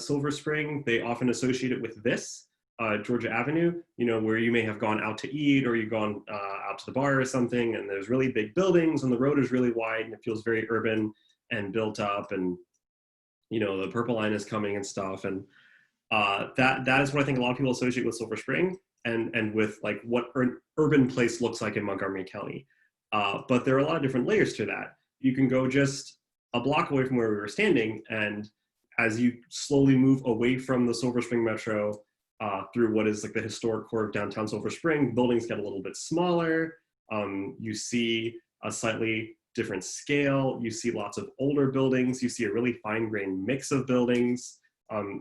Silver Spring, they often associate it with this, Georgia Avenue, where you may have gone out to eat or you've gone out to the bar or something, and there's really big buildings and the road is really wide and it feels very urban and built up, and the Purple Line is coming and stuff, and that is what I think a lot of people associate with Silver Spring and with like what an urban place looks like in Montgomery County. But there are a lot of different layers to that. You can go just a block away from where we were standing, and as you slowly move away from the Silver Spring Metro through what is like the historic core of downtown Silver Spring, buildings get a little bit smaller. You see a slightly different scale. You see lots of older buildings. You see a really fine-grained mix of buildings.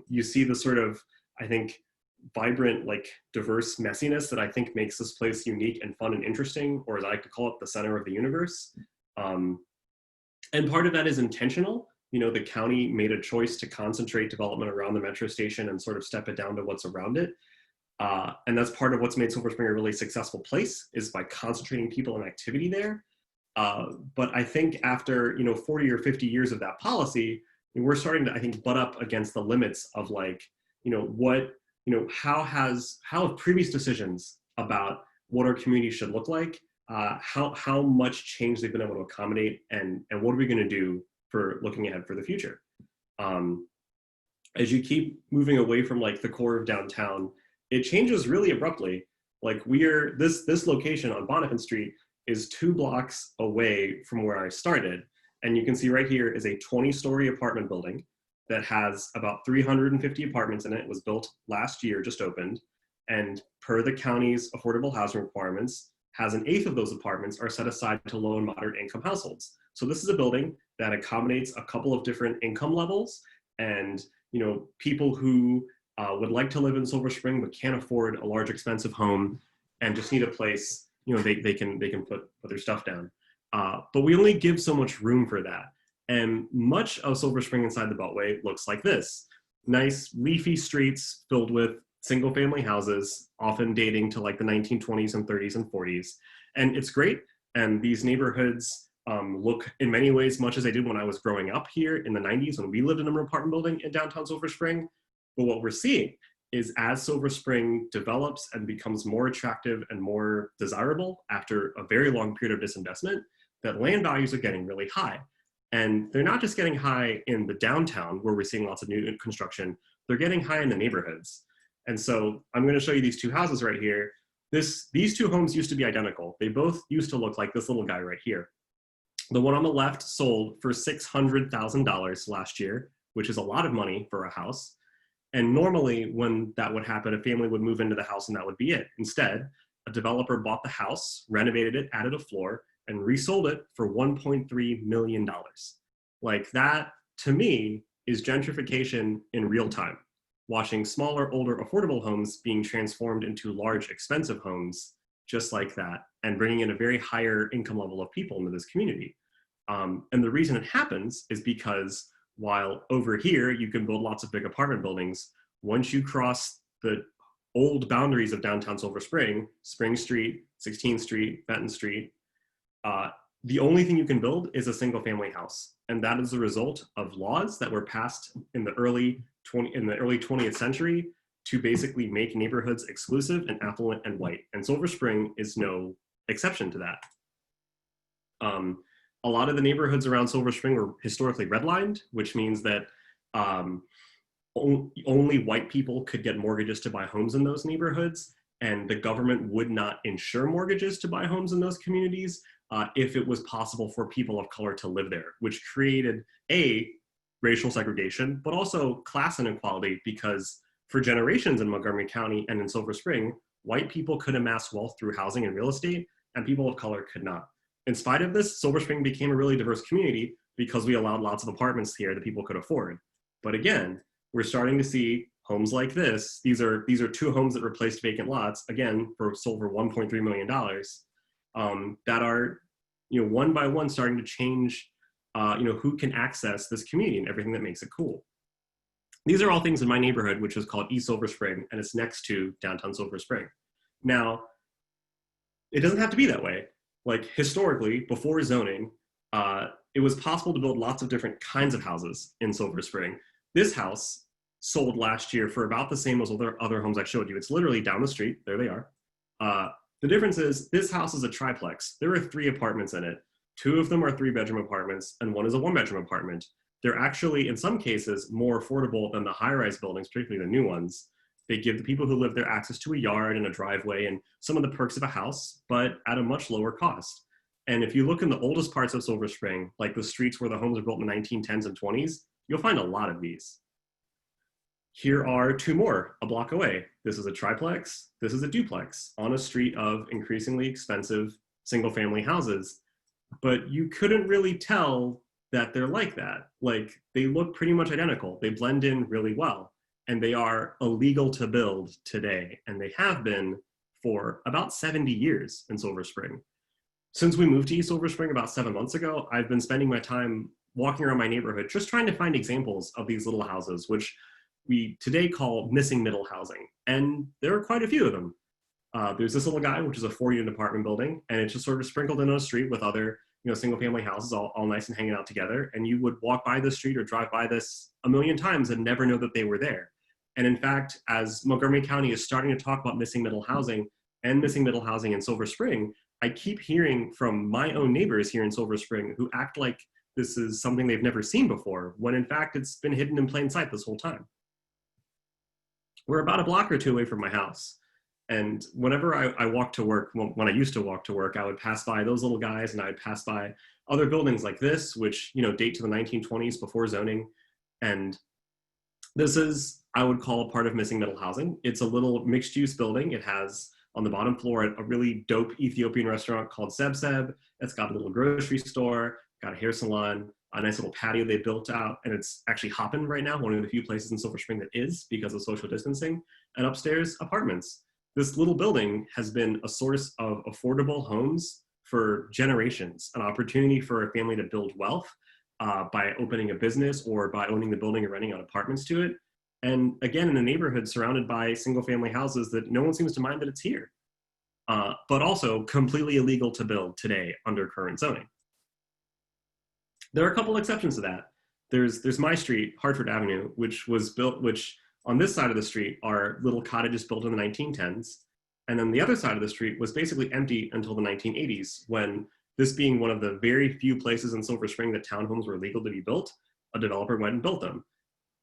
You see the sort of, I think, vibrant, like diverse messiness that I think makes this place unique and fun and interesting, or as I could call it, the center of the universe. And part of that is intentional. The county made a choice to concentrate development around the metro station and sort of step it down to what's around it. And that's part of what's made Silver Spring a really successful place, is by concentrating people and activity there. But I think after 40 or 50 years of that policy, we're starting to, I think, butt up against the limits of like, how have previous decisions about what our community should look like, how much change they've been able to accommodate, and what are we going to do for looking ahead for the future. As you keep moving away from like the core of downtown, it changes really abruptly. Like this location on Bonifant Street is 2 blocks away from where I started. And you can see right here is a 20-story apartment building that has about 350 apartments in it. It was built last year, just opened. And per the county's affordable housing requirements, has 1/8 of those apartments are set aside to low and moderate income households. So this is a building that accommodates a couple of different income levels, and people who would like to live in Silver Spring but can't afford a large expensive home and just need a place they can put their stuff down. But we only give so much room for that. And much of Silver Spring inside the Beltway looks like this. Nice leafy streets filled with single family houses, often dating to like the 1920s and 30s and 40s. And it's great. And these neighborhoods look in many ways much as they did when I was growing up here in the 90s when we lived in an apartment building in downtown Silver Spring. But what we're seeing is as Silver Spring develops and becomes more attractive and more desirable after a very long period of disinvestment, that land values are getting really high. And they're not just getting high in the downtown where we're seeing lots of new construction, they're getting high in the neighborhoods. And so I'm going to show you these 2 houses right here. These 2 homes used to be identical. They both used to look like this little guy right here. The one on the left sold for $600,000 last year, which is a lot of money for a house. And normally when that would happen, a family would move into the house and that would be it. Instead, a developer bought the house, renovated it, added a floor, and resold it for $1.3 million. Like that, to me, is gentrification in real time. Watching smaller, older, affordable homes being transformed into large, expensive homes just like that, and bringing in a very higher income level of people into this community. And the reason it happens is because while over here you can build lots of big apartment buildings, once you cross the old boundaries of downtown Silver Spring, Spring Street, 16th Street, Benton Street, the only thing you can build is a single family house. And that is the result of laws that were passed in the early 20th century to basically make neighborhoods exclusive and affluent and white. And Silver Spring is no exception to that. A lot of the neighborhoods around Silver Spring were historically redlined, which means that only white people could get mortgages to buy homes in those neighborhoods, and the government would not insure mortgages to buy homes in those communities if it was possible for people of color to live there, which created racial segregation, but also class inequality, because for generations in Montgomery County and in Silver Spring, white people could amass wealth through housing and real estate, and people of color could not. In spite of this, Silver Spring became a really diverse community because we allowed lots of apartments here that people could afford. But again, we're starting to see homes like this. These are 2 homes that replaced vacant lots, again, for sold for $1.3 million, that are, one by one starting to change, who can access this community and everything that makes it cool. These are all things in my neighborhood, which is called East Silver Spring, and it's next to downtown Silver Spring. Now, it doesn't have to be that way. Like historically, before zoning, it was possible to build lots of different kinds of houses in Silver Spring. This house sold last year for about the same as other homes I showed you. It's literally down the street. There they are. The difference is this house is a triplex. There are 3 apartments in it. 2 of them are 3-bedroom apartments, and 1 is a 1-bedroom apartment. They're actually, in some cases, more affordable than the high-rise buildings, particularly the new ones. They give the people who live there access to a yard and a driveway and some of the perks of a house, but at a much lower cost. And if you look in the oldest parts of Silver Spring, like the streets where the homes were built in the 1910s and 20s, you'll find a lot of these. Here are 2 more, a block away. This is a triplex, this is a duplex on a street of increasingly expensive single-family houses. But you couldn't really tell that they're like that. Like, they look pretty much identical. They blend in really well. And they are illegal to build today. And they have been for about 70 years in Silver Spring. Since we moved to East Silver Spring about 7 months ago, I've been spending my time walking around my neighborhood, just trying to find examples of these little houses, which we today call missing middle housing. And there are quite a few of them. There's this little guy, which is a 4-unit apartment building, and it's just sort of sprinkled in on a street with other, single family houses all nice and hanging out together. And you would walk by the street or drive by this a million times and never know that they were there. And in fact, as Montgomery County is starting to talk about missing middle housing and missing middle housing in Silver Spring, I keep hearing from my own neighbors here in Silver Spring who act like this is something they've never seen before, when in fact it's been hidden in plain sight this whole time. We're about a block or 2 away from my house. And whenever I walk to work, when I used to walk to work, I would pass by those little guys, and I would pass by other buildings like this, which date to the 1920s before zoning. And this is, I would call, a part of missing middle housing. It's a little mixed-use building. It has on the bottom floor a really dope Ethiopian restaurant called Seb Seb. It's got a little grocery store, got a hair salon, a nice little patio they built out, and it's actually hopping right now, one of the few places in Silver Spring that is because of social distancing, and upstairs apartments. This little building has been a source of affordable homes for generations, an opportunity for a family to build wealth by opening a business or by owning the building and renting out apartments to it. And again, in a neighborhood surrounded by single family houses that no one seems to mind that it's here, but also completely illegal to build today under current zoning. There are a couple exceptions to that. There's my street, Hartford Avenue, which on this side of the street are little cottages built in the 1910s. And then the other side of the street was basically empty until the 1980s, when, this being one of the very few places in Silver Spring that townhomes were legal to be built, a developer went and built them.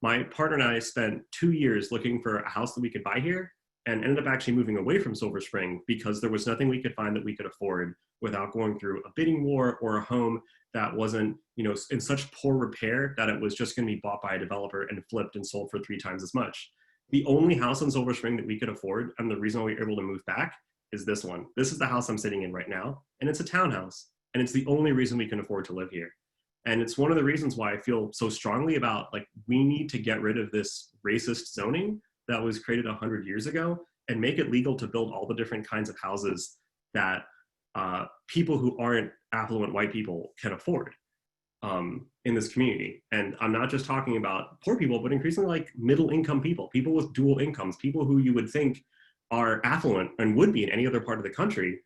My partner and I spent 2 years looking for a house that we could buy here, and ended up actually moving away from Silver Spring because there was nothing we could find that we could afford without going through a bidding war or a home that wasn't, in such poor repair that it was just going to be bought by a developer and flipped and sold for 3 times as much. The only house in Silver Spring that we could afford, and the reason why we were able to move back, is this one. This is the house I'm sitting in right now, and it's a townhouse, and it's the only reason we can afford to live here. And it's one of the reasons why I feel so strongly about, we need to get rid of this racist zoning that was created 100 years ago and make it legal to build all the different kinds of houses that people who aren't affluent white people can afford in this community. And I'm not just talking about poor people, but increasingly middle income people with dual incomes, people who you would think are affluent and would be in any other part of the country.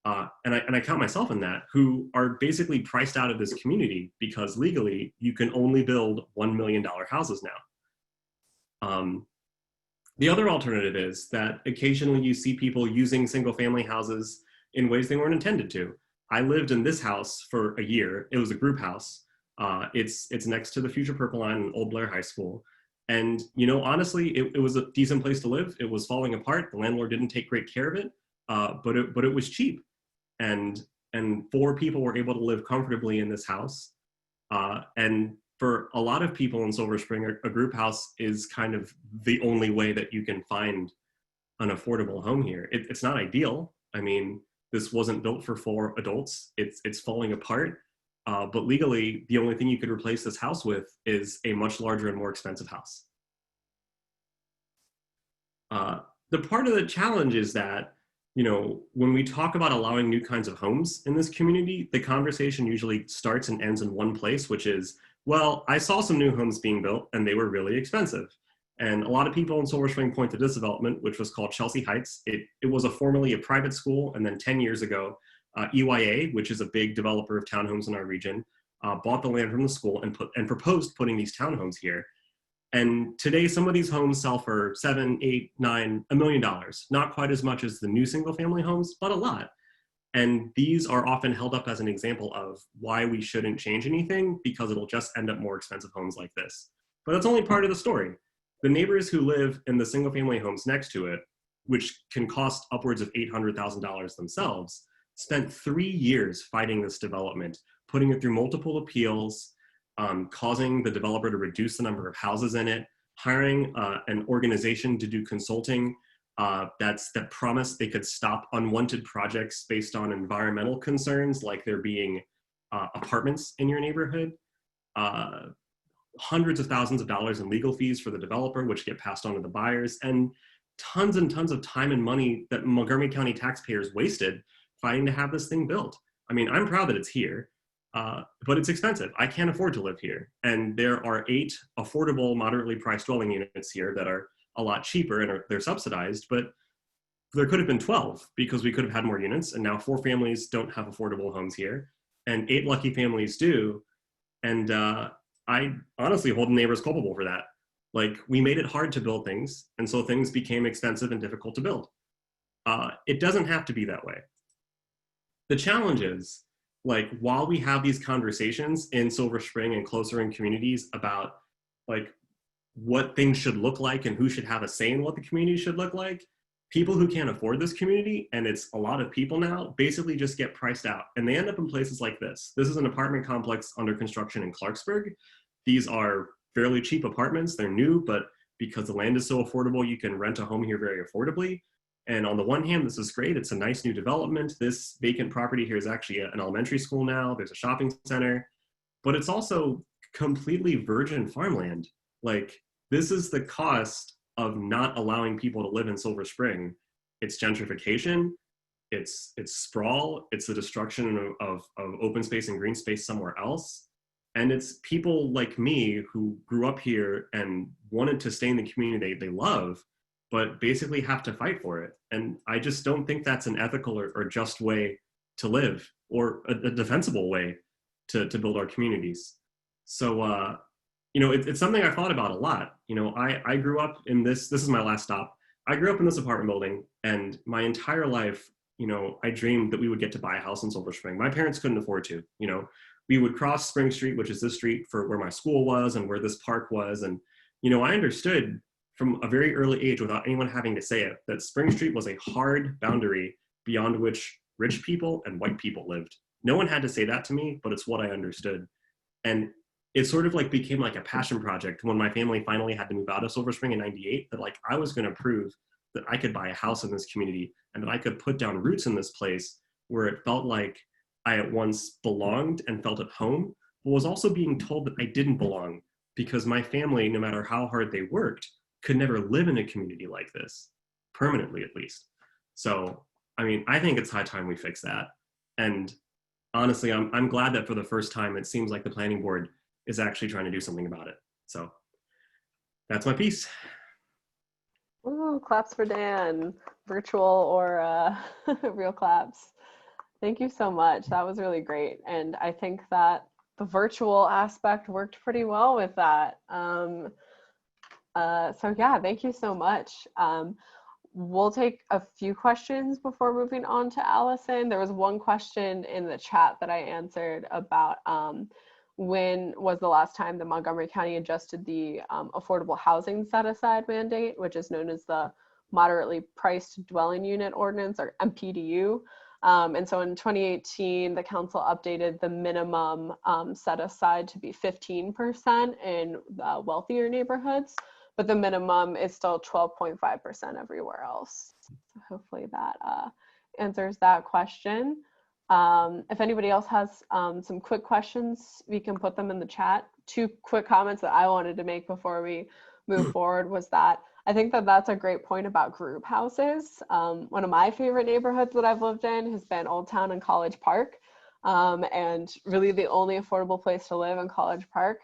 And I count myself in that, who are basically priced out of this community because legally you can only build $1 million houses now. The other alternative is that occasionally you see people using single family houses in ways they weren't intended to. I lived in this house for a year. It was a group house. It's next to the Future Purple Line in Old Blair High School. And, honestly, it was a decent place to live. It was falling apart. The landlord didn't take great care of it, but it was cheap. And 4 people were able to live comfortably in this house. And for a lot of people in Silver Spring, a group house is kind of the only way that you can find an affordable home here. It's not ideal. I mean, this wasn't built for 4 adults. It's falling apart. But legally, the only thing you could replace this house with is a much larger and more expensive house. The part of the challenge is that, when we talk about allowing new kinds of homes in this community, the conversation usually starts and ends in one place, which is, well, I saw some new homes being built and they were really expensive. And a lot of people in Silver Spring point to this development, which was called Chelsea Heights. It was formerly a private school, and then 10 years ago, EYA, which is a big developer of townhomes in our region, bought the land from the school and proposed putting these townhomes here. And today, some of these homes sell for $7, $8, $9, $1 million. Not quite as much as the new single family homes, but a lot. And these are often held up as an example of why we shouldn't change anything, because it'll just end up more expensive homes like this. But that's only part of the story. The neighbors who live in the single family homes next to it, which can cost upwards of $800,000 themselves, spent 3 years fighting this development, putting it through multiple appeals, causing the developer to reduce the number of houses in it, hiring an organization to do consulting that promised they could stop unwanted projects based on environmental concerns, like there being apartments in your neighborhood, hundreds of thousands of dollars in legal fees for the developer, which get passed on to the buyers, and tons of time and money that Montgomery County taxpayers wasted fighting to have this thing built. I mean, I'm proud that it's here, but it's expensive. I can't afford to live here. And there are 8 affordable, moderately priced dwelling units here that are a lot cheaper and they're subsidized, but there could have been 12 because we could have had more units, and now 4 families don't have affordable homes here, and 8 lucky families do. And I honestly hold neighbors culpable for that. Like, we made it hard to build things, and so things became expensive and difficult to build. It doesn't have to be that way. The challenge is, like, while we have these conversations in Silver Spring and closer in communities about like what things should look like and who should have a say in what the community should look like, people who can't afford this community, and it's a lot of people now, basically just get priced out. And they end up in places like this. This is an apartment complex under construction in Clarksburg. These are fairly cheap apartments. They're new, but because the land is so affordable, you can rent a home here very affordably. And on the one hand, this is great. It's a nice new development. This vacant property here is actually an elementary school now. There's a shopping center, but it's also completely virgin farmland. Like, this is the cost of not allowing people to live in Silver Spring. It's gentrification, it's sprawl, it's the destruction of open space and green space somewhere else. And it's people like me who grew up here and wanted to stay in the community they love, but basically have to fight for it. And I just don't think that's an ethical or just way to live, or a defensible way to build our communities. So, it's something I thought about a lot. I grew up in this is my last stop. I grew up in this apartment building, and my entire life, I dreamed that we would get to buy a house in Silver Spring. My parents couldn't afford to. We would cross Spring Street, which is this street for where my school was and where this park was. And, I understood from a very early age, without anyone having to say it, that Spring Street was a hard boundary beyond which rich people and white people lived. No one had to say that to me, but it's what I understood. And it sort of like became like a passion project when my family finally had to move out of Silver Spring in '98, that like I was going to prove that I could buy a house in this community and that I could put down roots in this place where it felt like I at once belonged and felt at home, but was also being told that I didn't belong because my family, no matter how hard they worked, could never live in a community like this, permanently at least. So, I mean, I think it's high time we fix that. And honestly, I'm glad that for the first time, it seems like the planning board is actually trying to do something about it. So that's my piece. Ooh, claps for Dan, virtual or real claps. Thank you so much. That was really great. And I think that the virtual aspect worked pretty well with that. So yeah, thank you so much. We'll take a few questions before moving on to Allison. There was one question in the chat that I answered about when was the last time that Montgomery County adjusted the affordable housing set-aside mandate, which is known as the Moderately Priced Dwelling Unit Ordinance, or MPDU. And so in 2018, the council updated the minimum set aside to be 15% in wealthier neighborhoods, but the minimum is still 12.5% everywhere else. So hopefully that answers that question. If anybody else has some quick questions, we can put them in the chat. 2 quick comments that I wanted to make before we move forward was that I think that that's a great point about group houses. One of my favorite neighborhoods that I've lived in has been Old Town and College Park. And really the only affordable place to live in College Park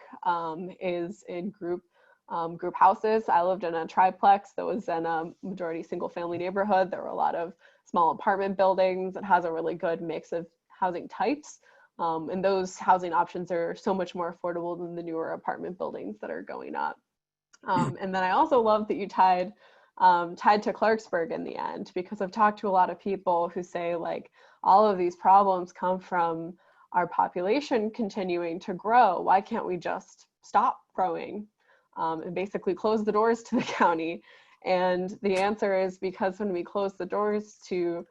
is in group houses. I lived in a triplex that was in a majority single family neighborhood. There were a lot of small apartment buildings. It has a really good mix of housing types. And those housing options are so much more affordable than the newer apartment buildings that are going up. And then I also love that you tied to Clarksburg in the end, because I've talked to a lot of people who say like all of these problems come from our population continuing to grow. Why can't we just stop growing and basically close the doors to the county? And the answer is because when we close the doors to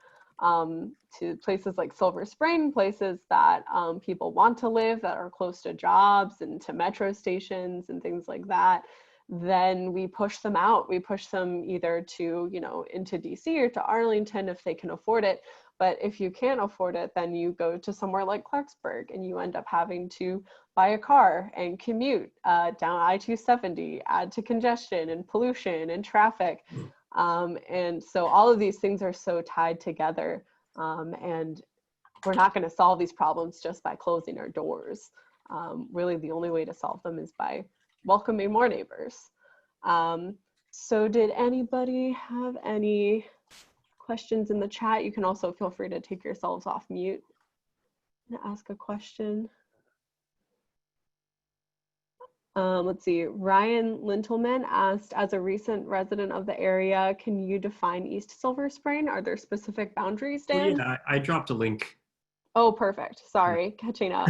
places like Silver Spring, places that people want to live, that are close to jobs and to metro stations and things like that, then we push them out. We push them either to, into DC or to Arlington if they can afford it. But if you can't afford it, then you go to somewhere like Clarksburg and you end up having to buy a car and commute down I-270, add to congestion and pollution and traffic. And so all of these things are so tied together, and we're not going to solve these problems just by closing our doors. Really, the only way to solve them is by welcoming more neighbors. So did anybody have any questions in the chat? You can also feel free to take yourselves off mute and ask a question. Let's see, Ryan Lintelman asked, as a recent resident of the area, can you define East Silver Spring? Are there specific boundaries, Dan? Yeah, I dropped a link. Oh, perfect. Sorry, catching up.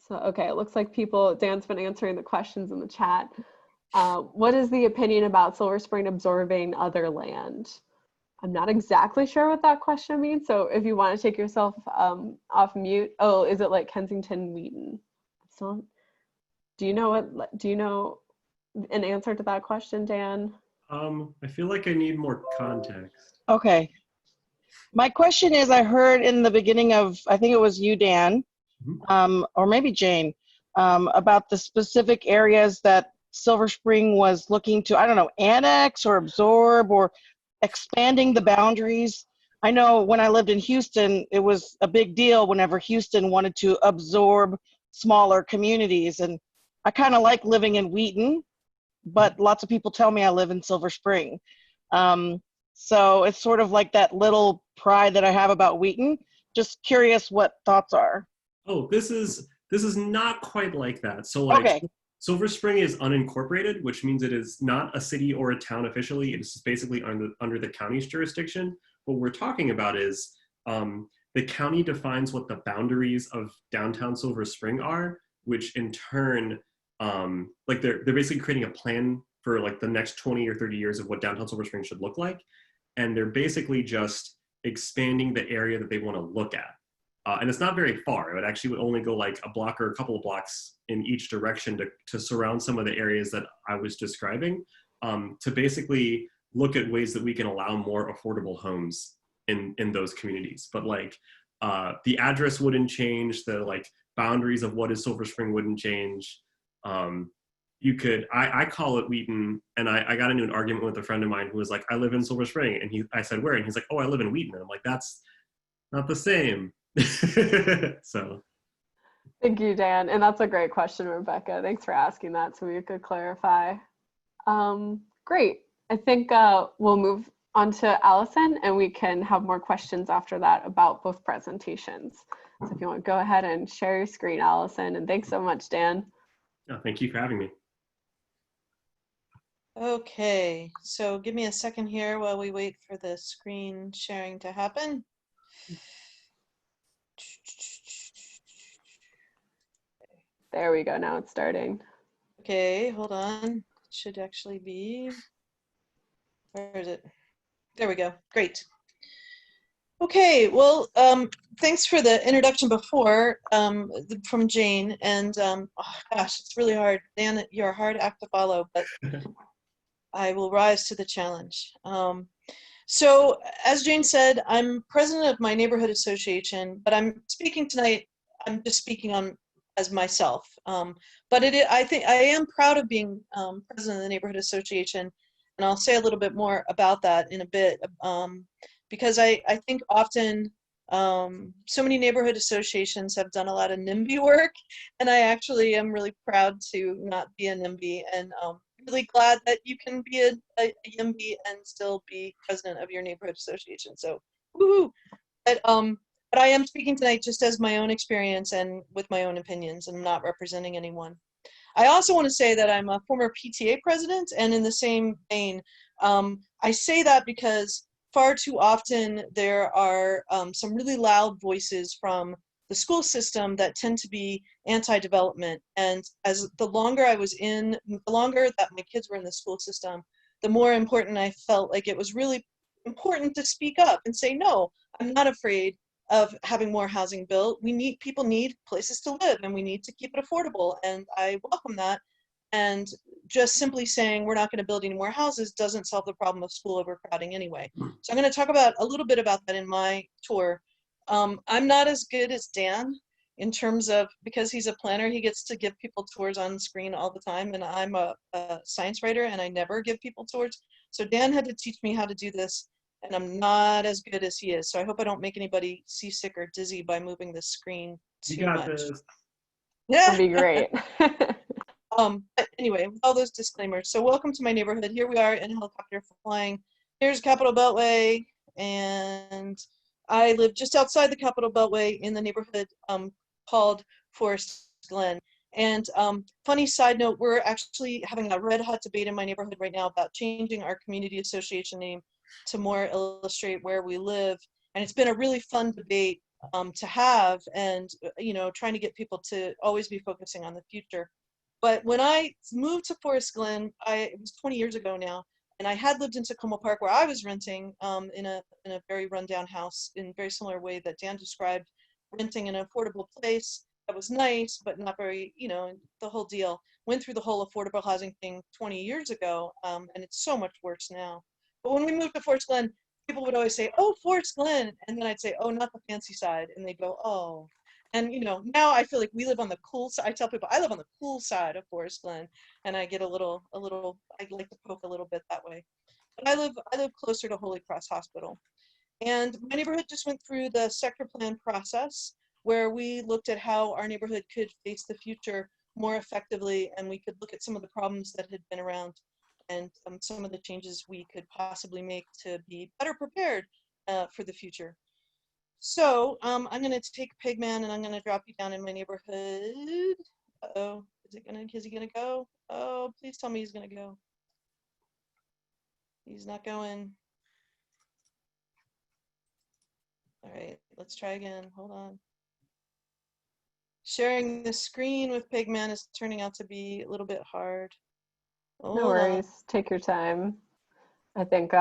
So, okay, it looks like Dan's been answering the questions in the chat. What is the opinion about Silver Spring absorbing other land? I'm not exactly sure what that question means. So if you want to take yourself off mute. Oh, is it like Kensington, Wheaton? So, do you know an answer to that question, Dan? I feel like I need more context. Okay. My question is, I heard in the beginning of, I think it was you, Dan, or maybe Jane, about the specific areas that Silver Spring was looking to, I don't know, annex or absorb or expanding the boundaries. I know when I lived in Houston, it was a big deal whenever Houston wanted to absorb smaller communities. And I kind of like living in Wheaton, but lots of people tell me I live in Silver Spring. So it's sort of like that little pride that I have about Wheaton. Just curious what thoughts are. Oh, this is not quite like that. So like, okay. Silver Spring is unincorporated, which means it is not a city or a town officially. It is basically under the county's jurisdiction. What we're talking about is the county defines what the boundaries of downtown Silver Spring are, which in turn, like they're basically creating a plan for like the next 20 or 30 years of what downtown Silver Spring should look like. And they're basically just expanding the area that they want to look at. And it's not very far. It actually would only go like a block or a couple of blocks in each direction to surround some of the areas that I was describing, to basically look at ways that we can allow more affordable homes in those communities. But like the address wouldn't change, the like boundaries of what is Silver Spring wouldn't change. You could, I call it Wheaton, and I got into an argument with a friend of mine who was like, I live in Silver Spring, and I said, where? And he's like, oh, I live in Wheaton. And I'm like, that's not the same. So thank you, Dan, and that's a great question, Rebecca. Thanks for asking that so we could clarify. Great. I think we'll move on to Alison, and we can have more questions after that about both presentations. So if you want to go ahead and share your screen, Alison, and thanks so much, Dan. oh, thank you for having me. Okay, so give me a second here while we wait for the screen sharing to happen. There we go. Now it's starting. Okay, hold on. It should actually be, where is it? There we go. Great. Okay, well, thanks for the introduction before from Jane. And oh gosh, it's really hard. Dan, you're a hard act to follow, but I will rise to the challenge. So as Jane said, I'm president of my neighborhood association, but I'm speaking tonight, I'm just speaking on as myself. But I think I am proud of being president of the neighborhood association, and I'll say a little bit more about that in a bit, because I think often so many neighborhood associations have done a lot of NIMBY work, and I actually am really proud to not be a NIMBY, and really glad that you can be a YIMBY and still be president of your neighborhood association. So, woohoo! But But I am speaking tonight just as my own experience and with my own opinions, and not representing anyone. I also want to say that I'm a former PTA president, and in the same vein, I say that because far too often there are some really loud voices from the school system that tend to be anti-development. And as the longer that my kids were in the school system, the more important I felt like it was really important to speak up and say, no, I'm not afraid of having more housing built. People need places to live, and we need to keep it affordable, and I welcome that. And just simply saying we're not going to build any more houses doesn't solve the problem of school overcrowding anyway. So I'm going to talk about a little bit about that in my tour. I'm not as good as Dan in terms of, because he's a planner, he gets to give people tours on screen all the time, and I'm a science writer and I never give people tours. So Dan had to teach me how to do this, and I'm not as good as he is. So I hope I don't make anybody seasick or dizzy by moving the screen too much. This. That'd be great. But anyway, with all those disclaimers, so welcome to my neighborhood. Here we are in a helicopter flying. Here's Capitol Beltway, and I live just outside the Capitol Beltway in the neighborhood called Forest Glen. And funny side note, we're actually having a red hot debate in my neighborhood right now about changing our community association name to more illustrate where we live. And it's been a really fun debate to have, and trying to get people to always be focusing on the future. But when I moved to Forest Glen, it was 20 years ago now, and I had lived in Tacoma Park where I was renting in a very rundown house in a very similar way that Dan described, renting an affordable place that was nice, but not very, the whole deal. Went through the whole affordable housing thing 20 years ago, and it's so much worse now. But when we moved to Forest Glen, people would always say, oh, Forest Glen. And then I'd say, oh, not the fancy side. And they'd go, oh. And, now I feel like we live on the cool side. I tell people I live on the cool side of Forest Glen. And I get I like to poke a little bit that way. But I live closer to Holy Cross Hospital. And my neighborhood just went through the sector plan process, where we looked at how our neighborhood could face the future more effectively. And we could look at some of the problems that had been around, and some of the changes we could possibly make to be better prepared for the future. So I'm going to take Pigman and I'm going to drop you down in my neighborhood. Uh-oh, is he going to go? Oh, please tell me he's going to go. He's not going. All right, let's try again. Hold on. Sharing the screen with Pigman is turning out to be a little bit hard. No worries. Take your time. I think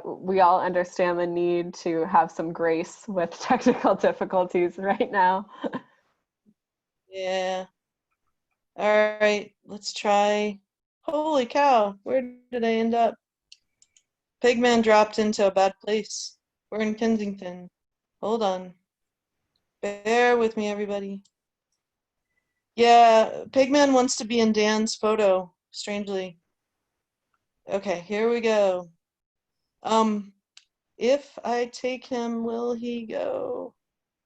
we all understand the need to have some grace with technical difficulties right now. Yeah. All right, let's try. Holy cow, where did I end up? Pigman dropped into a bad place. We're in Kensington. Hold on. Bear with me, everybody. Yeah, Pigman wants to be in Dan's photo, strangely. Okay, here we go. If I take him, will he go?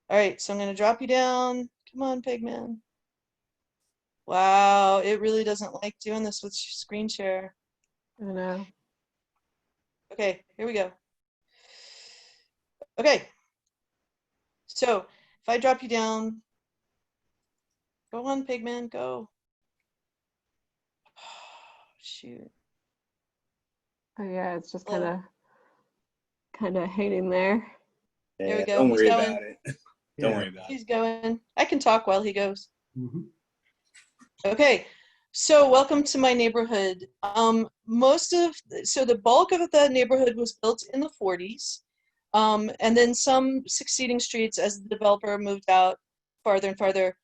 All right, so I'm gonna drop you down. Come on, Pigman. Wow, it really doesn't like doing this with screen share. I know. Okay, here we go. Okay, so if I drop you down, go on, Pigman, go. Shoot. Oh yeah, it's just kind of hanging there. Yeah, there we go. Don't worry about it. Don't worry about it. He's going. I can talk while he goes. Mm-hmm. Okay, so welcome to my neighborhood. So the bulk of the neighborhood was built in the 40s, and then some succeeding streets as the developer moved out farther and farther.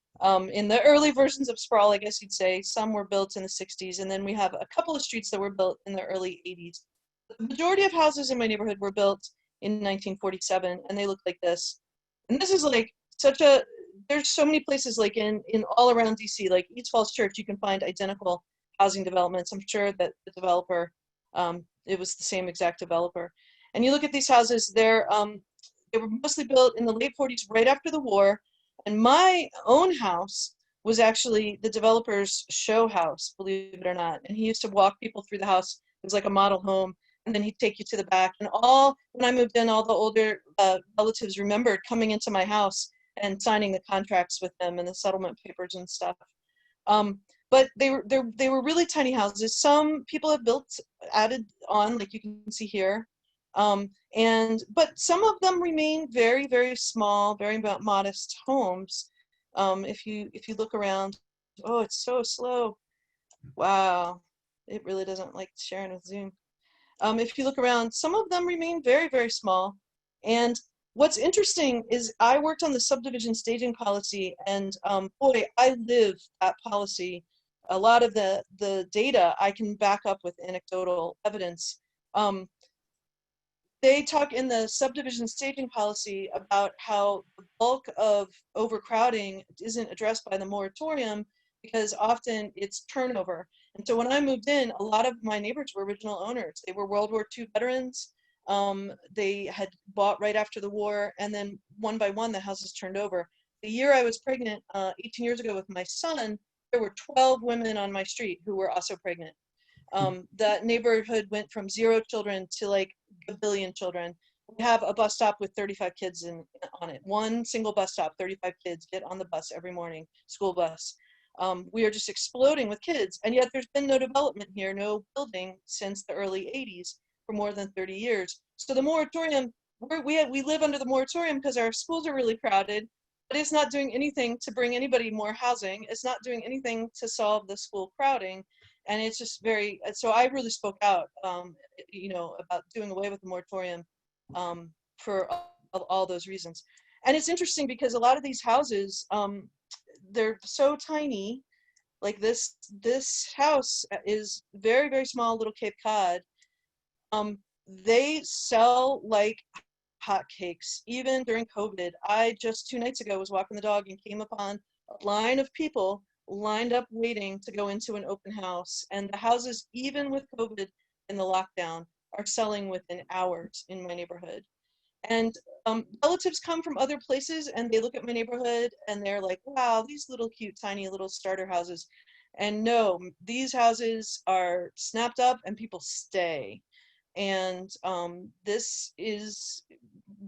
In the early versions of sprawl, I guess you'd say, some were built in the 60s, and then we have a couple of streets that were built in the early 80s. The majority of houses in my neighborhood were built in 1947, and they look like this. And this is like there's so many places like in all around DC, like East Falls Church, you can find identical housing developments. I'm sure that the developer, it was the same exact developer. And you look at these houses, they were mostly built in the late 40s, right after the war. And my own house was actually the developer's show house, believe it or not. And he used to walk people through the house. It was like a model home. and then he'd take you to the back. And when I moved in, all the older relatives remembered coming into my house and signing the contracts with them and the settlement papers and stuff. But they were really tiny houses. Some people have added on, like you can see here. But some of them remain very, very small, very modest homes. If you look around, oh, it's so slow. Wow, it really doesn't like sharing with Zoom. If you look around, some of them remain very, very small. And what's interesting is I worked on the subdivision staging policy, and boy, I live that policy. A lot of the data I can back up with anecdotal evidence. They talk in the subdivision staging policy about how the bulk of overcrowding isn't addressed by the moratorium because often it's turnover. And so when I moved in, a lot of my neighbors were original owners. They were World War II veterans. They had bought right after the war, and then one by one, the houses turned over. The year I was pregnant, 18 years ago with my son, there were 12 women on my street who were also pregnant. That neighborhood went from 0 children to like a billion children. We have a bus stop with 35 kids on it. One single bus stop, 35 kids get on the bus every morning, school bus. We are just exploding with kids, and yet there's been no development here, no building since the early 80s for more than 30 years. So the moratorium, we live under the moratorium because our schools are really crowded, but it's not doing anything to bring anybody more housing. It's not doing anything to solve the school crowding. And it's just so I really spoke out, about doing away with the moratorium for all those reasons. And it's interesting because a lot of these houses, they're so tiny. Like this house is very, very small, little Cape Cod. They sell like hotcakes, even during COVID. I just 2 nights ago was walking the dog and came upon a line of people lined up waiting to go into an open house. And the houses, even with COVID and the lockdown, are selling within hours in my neighborhood. And relatives come from other places and they look at my neighborhood and they're like, wow, these little cute, tiny little starter houses. And no, these houses are snapped up and people stay. And this is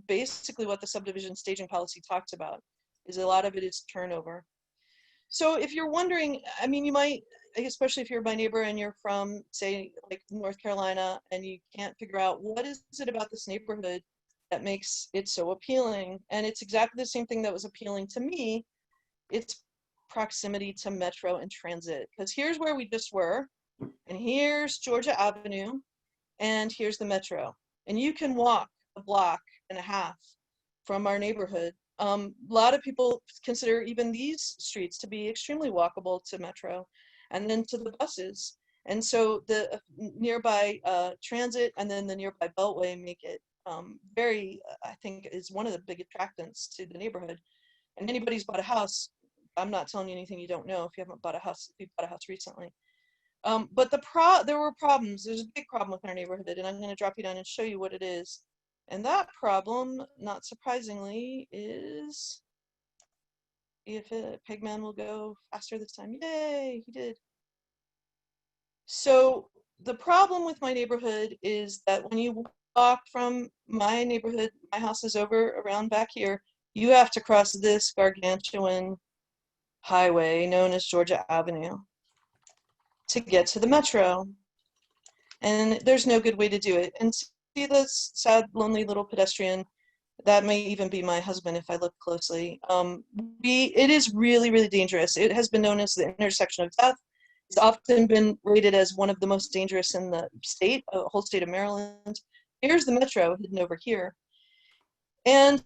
basically what the subdivision staging policy talks about, is a lot of it is turnover. So if you're wondering, I mean, you might, especially if you're my neighbor and you're from, say, like North Carolina, and you can't figure out what is it about this neighborhood that makes it so appealing. And it's exactly the same thing that was appealing to me. It's proximity to metro and transit. Because here's where we just were, and here's Georgia Avenue, and here's the metro. And you can walk a block and a half from our neighborhood. A lot of people consider even these streets to be extremely walkable to metro and then to the buses. And so the nearby transit and then the nearby beltway make it I think is one of the big attractants to the neighborhood. And anybody's bought a house, I'm not telling you anything you don't know if you haven't bought a house, if you've bought a house recently. But there were problems. There's a big problem with our neighborhood, and I'm going to drop you down and show you what it is. And that problem, not surprisingly, is if Pigman will go faster this time. Yay, he did. So the problem with my neighborhood is that when you walk from my neighborhood, my house is over around back here, you have to cross this gargantuan highway known as Georgia Avenue to get to the metro. And there's no good way to do it. And see this sad, lonely little pedestrian? That may even be my husband if I look closely. It is really, really dangerous. It has been known as the intersection of death. It's often been rated as one of the most dangerous in the state, whole state of Maryland. Here's the metro hidden over here. And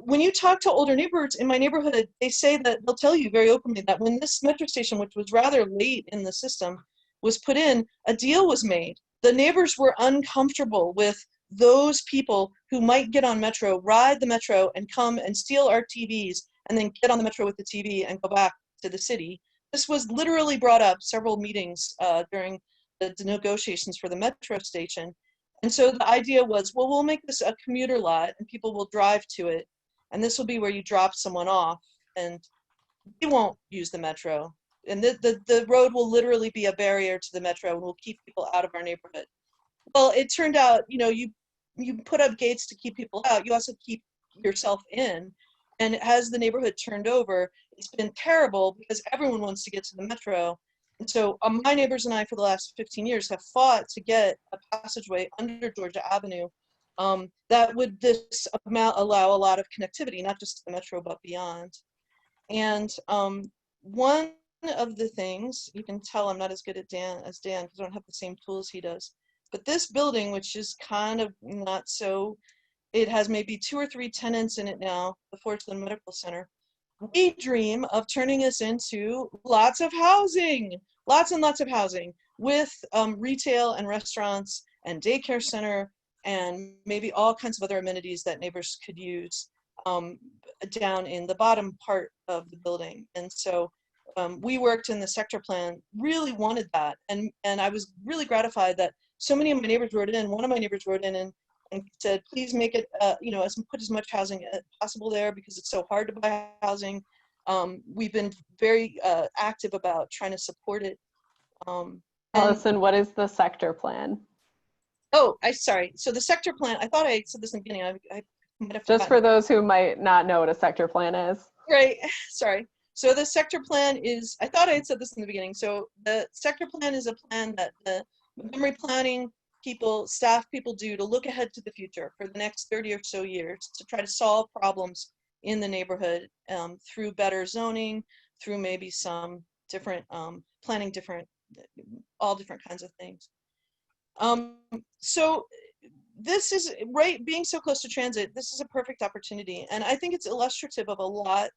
when you talk to older neighbors in my neighborhood, they say that they'll tell you very openly that when this metro station, which was rather late in the system, was put in, a deal was made. The neighbors were uncomfortable with those people who might get on metro, ride the metro, and come and steal our TVs, and then get on the metro with the TV and go back to the city. This was literally brought up several meetings during the negotiations for the metro station. And so the idea was, well, we'll make this a commuter lot, and people will drive to it, and this will be where you drop someone off, and you won't use the metro. And the road will literally be a barrier to the metro and will keep people out of our neighborhood. Well, it turned out, you put up gates to keep people out. You also keep yourself in. And as the neighborhood turned over, it's been terrible because everyone wants to get to the metro. And so my neighbors and I, for the last 15 years, have fought to get a passageway under Georgia Avenue that would this amount allow a lot of connectivity, not just to the metro, but beyond. And one of the things, you can tell I'm not as good at Dan because I don't have the same tools he does. But this building, which is kind of not so, it has maybe 2 or 3 tenants in it now, the Fortland Medical Center. We dream of turning this into lots of housing, lots and lots of housing with retail and restaurants and daycare center and maybe all kinds of other amenities that neighbors could use down in the bottom part of the building. And so we worked in the sector plan, really wanted that. And I was really gratified that so many of my neighbors wrote in. One of my neighbors wrote in and said, please make it, put as much housing as possible there because it's so hard to buy housing. We've been very active about trying to support it. Alison, what is the sector plan? Oh, sorry. So the sector plan, I thought I said this in the beginning. I might have Just for those who might not know what a sector plan is. Right, sorry. So the sector plan is, I thought I had said this in the beginning. So the sector plan is a plan that the Montgomery planning people, staff people do to look ahead to the future for the next 30 or so years to try to solve problems in the neighborhood through better zoning, through maybe some different planning, all different kinds of things. So this is, right, being so close to transit, this is a perfect opportunity. And I think it's illustrative of a lot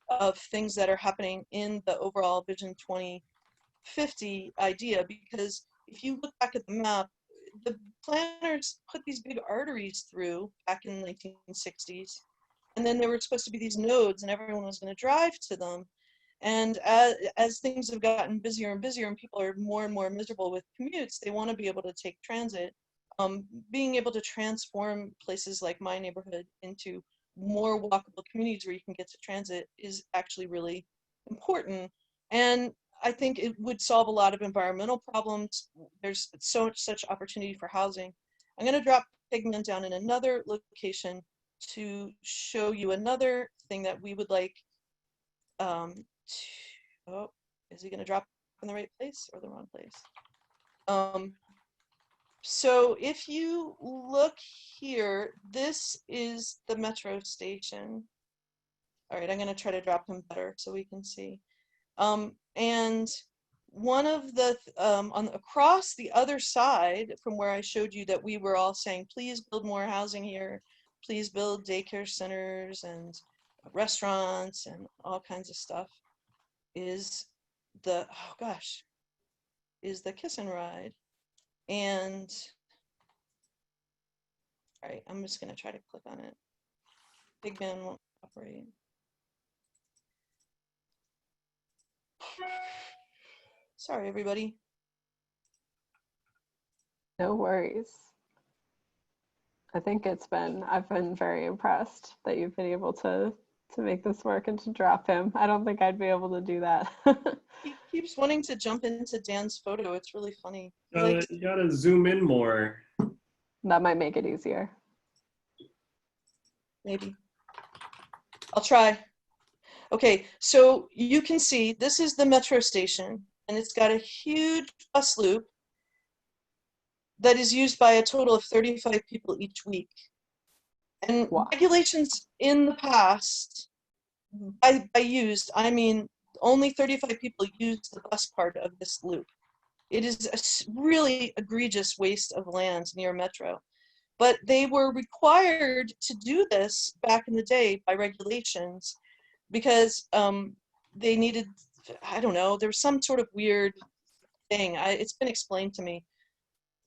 of things that are happening in the overall Vision 2050 idea, because if you look back at the map, the planners put these big arteries through back in the 1960s, and then there were supposed to be these nodes and everyone was going to drive to them. And as things have gotten busier and busier and people are more and more miserable with commutes, they want to be able to take transit. Being able to transform places like my neighborhood into more walkable communities where you can get to transit is actually really important. And I think it would solve a lot of environmental problems. There's such opportunity for housing. I'm going to drop Pigman down in another location to show you another thing that we would like. Oh, is he going to drop in the right place or the wrong place? So if you look here, this is the metro station. All right, I'm going to try to drop him better so we can see. And one of the, across the other side from where I showed you that we were all saying, please build more housing here, please build daycare centers and restaurants and all kinds of stuff, is the, oh gosh, is the Kiss and Ride. And, all right, I'm just going to try to click on it. Big Man won't operate. Sorry, everybody. No worries. I've been very impressed that you've been able to make this work and to drop him. I don't think I'd be able to do that. He keeps wanting to jump into Dan's photo. It's really funny. You gotta zoom in more. That might make it easier. Maybe. I'll try. Okay, so you can see this is the metro station, and it's got a huge bus loop that is used by a total of 35 people each week. And wow. Regulations in the past, by used, I mean only 35 people use the bus part of this loop. It is a really egregious waste of land near metro. But they were required to do this back in the day by regulations because they needed, I don't know, there was some sort of weird thing. It's been explained to me.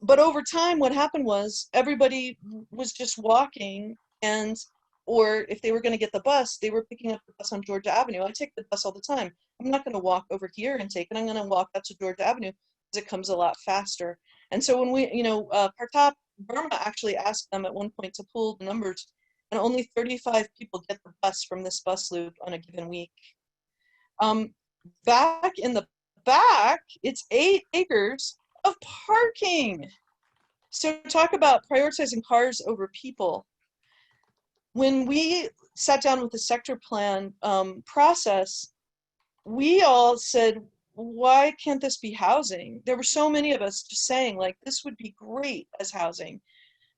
But over time, what happened was everybody was just walking, and or if they were going to get the bus, they were picking up the bus on Georgia Avenue. I take the bus all the time. I'm not going to walk over here and take it. I'm going to walk up to Georgia Avenue because it comes a lot faster. And so when we, Partop Burma actually asked them at one point to pool the numbers, and only 35 people get the bus from this bus loop on a given week. Back in the back, it's 8 acres of parking. So talk about prioritizing cars over people. When we sat down with the sector plan process, we all said, why can't this be housing? There were so many of us just saying, like, this would be great as housing.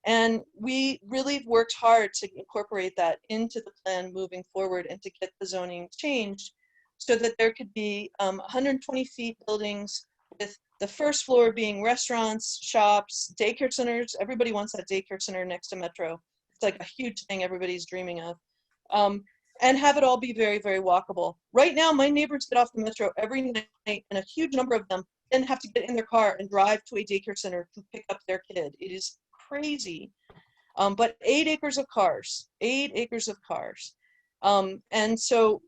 And we really worked hard to incorporate that into the plan moving forward and to get the zoning changed so that there could be 120 feet buildings with the first floor being restaurants, shops, daycare centers. Everybody wants that daycare center next to Metro. It's like a huge thing everybody's dreaming of. And have it all be very, very walkable. Right now, my neighbors get off the Metro every night, and a huge number of them then have to get in their car and drive to a daycare center to pick up their kid. It is crazy. But 8 acres of cars, 8 acres of cars. And so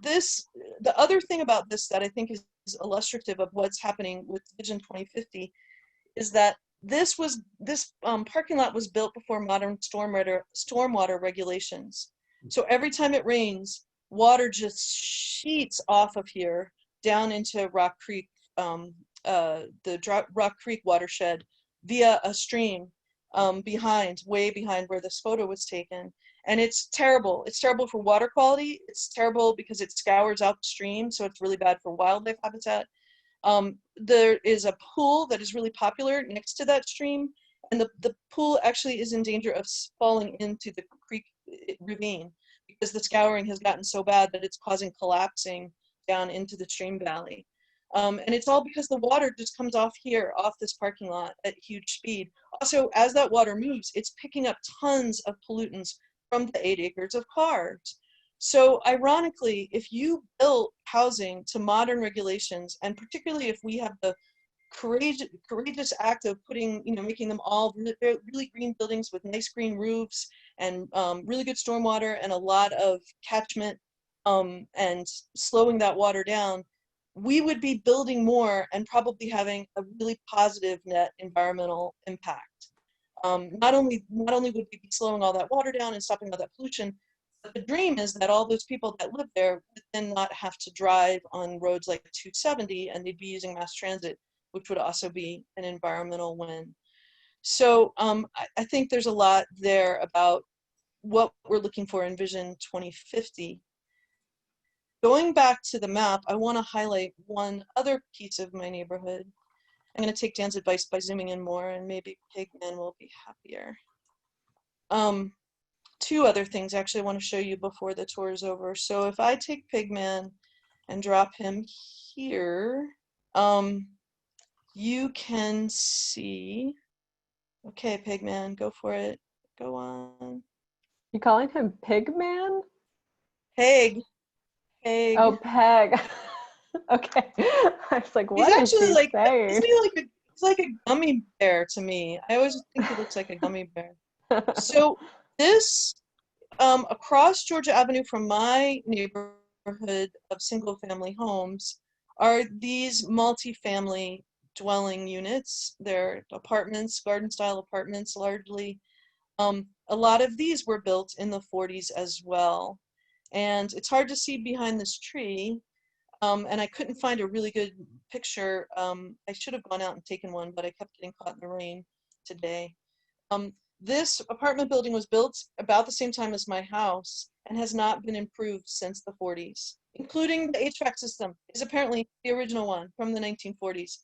the other thing about this that I think is illustrative of what's happening with Vision 2050 is that this parking lot was built before modern stormwater regulations. So every time it rains, water just sheets off of here down into Rock Creek, the Rock Creek watershed via a stream way behind where this photo was taken. And it's terrible. It's terrible for water quality. It's terrible because it scours out the stream, so it's really bad for wildlife habitat. There is a pool that is really popular next to that stream, and the pool actually is in danger of falling into the creek ravine because the scouring has gotten so bad that it's causing collapsing down into the stream valley. And it's all because the water just comes off here, off this parking lot at huge speed. Also, as that water moves, it's picking up tons of pollutants from the 8 acres of cars. So ironically, if you built housing to modern regulations, and particularly if we have the courageous act of making them all really green buildings with nice green roofs and really good stormwater and a lot of catchment and slowing that water down, we would be building more and probably having a really positive net environmental impact. Not only would we be slowing all that water down and stopping all that pollution, but the dream is that all those people that live there would then not have to drive on roads like 270 and they'd be using mass transit, which would also be an environmental win. So I think there's a lot there about what we're looking for in Vision 2050. Going back to the map, I want to highlight one other piece of my neighborhood. I'm going to take Dan's advice by zooming in more, and maybe Pigman will be happier. 2 other things actually I want to show you before the tour is over. So if I take Pigman and drop him here, you can see, okay, Pigman, go for it. Go on. You calling him Pigman? Peg. Oh, Peg. Okay. I was like, what He's is actually he like, saying? isn't he like he's like a gummy bear to me. I always think he looks like a gummy bear. So this, across Georgia Avenue from my neighborhood of single family homes are these multi-family dwelling units. They're apartments, garden style apartments largely. A lot of these were built in the 40s as well. And it's hard to see behind this tree. And I couldn't find a really good picture. I should have gone out and taken one, but I kept getting caught in the rain today. This apartment building was built about the same time as my house and has not been improved since the 40s, including the HVAC system is apparently the original one from the 1940s.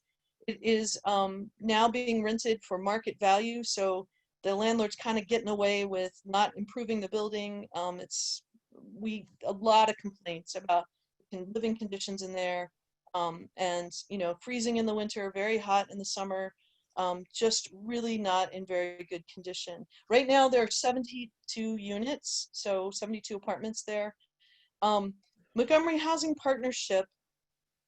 It is now being rented for market value, so the landlord's kind of getting away with not improving the building. A lot of complaints about living conditions in there, and freezing in the winter, very hot in the summer, just really not in very good condition. Right now there are 72 units, so 72 apartments there. Montgomery Housing Partnership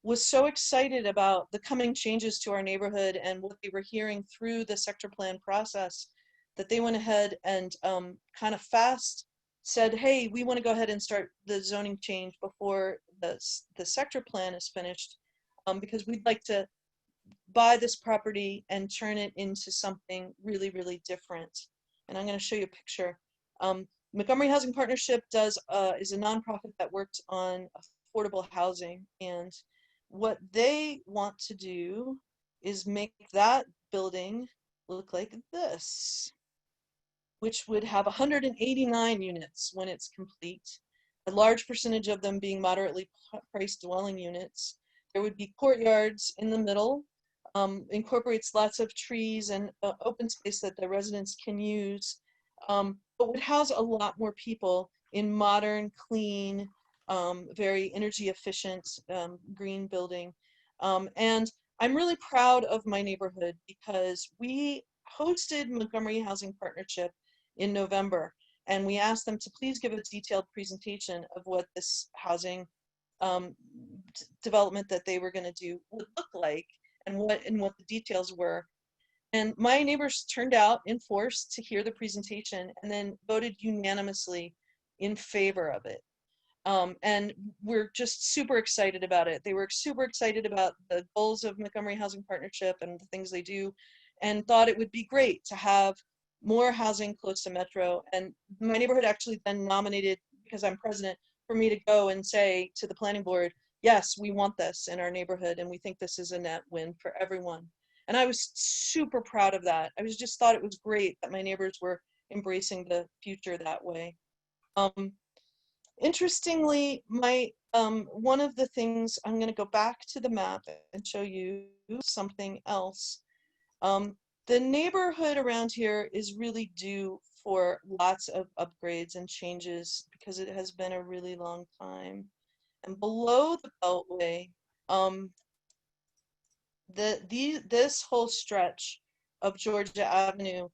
was so excited about the coming changes to our neighborhood and what they were hearing through the sector plan process that they went ahead and kind of fast said, hey, we want to go ahead and start the zoning change before the sector plan is finished, because we'd like to buy this property and turn it into something really, really different. And I'm going to show you a picture. Montgomery Housing Partnership is a nonprofit that works on affordable housing, and what they want to do is make that building look like this, which would have 189 units when it's complete, a large percentage of them being moderately priced dwelling units. There would be courtyards in the middle, incorporates lots of trees and open space that the residents can use, but would house a lot more people in modern, clean, very energy efficient green building. And I'm really proud of my neighborhood because we hosted Montgomery Housing Partnership in November, and we asked them to please give a detailed presentation of what this housing development that they were going to do would look like and what the details were. And my neighbors turned out in force to hear the presentation and then voted unanimously in favor of it. And we're just super excited about it. They were super excited about the goals of Montgomery Housing Partnership and the things they do, and thought it would be great to have more housing close to Metro. And my neighborhood actually then nominated, because I'm president, for me to go and say to the planning board, yes, we want this in our neighborhood, and we think this is a net win for everyone. And I was super proud of that. I just thought it was great that my neighbors were embracing the future that way. Interestingly, my one of the things, I'm going to go back to the map and show you something else. The neighborhood around here is really due for lots of upgrades and changes because it has been a really long time. And below the Beltway, this whole stretch of Georgia Avenue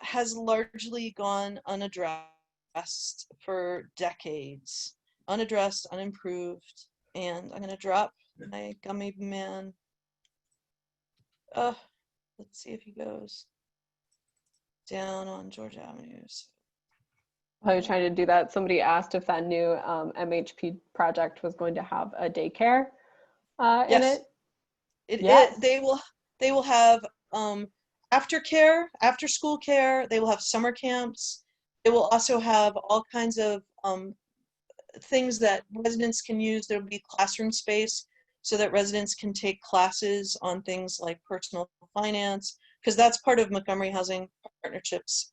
has largely gone unaddressed for decades, unaddressed, unimproved. And I'm going to drop my gummy man. Let's see if he goes down on Georgia Avenue. While you're trying to do that, somebody asked if that new MHP project was going to have a daycare in it. Yes. They will have aftercare, after school care. They will have summer camps. They will also have all kinds of things that residents can use. There'll be classroom space so that residents can take classes on things like personal finance, because that's part of Montgomery Housing Partnership's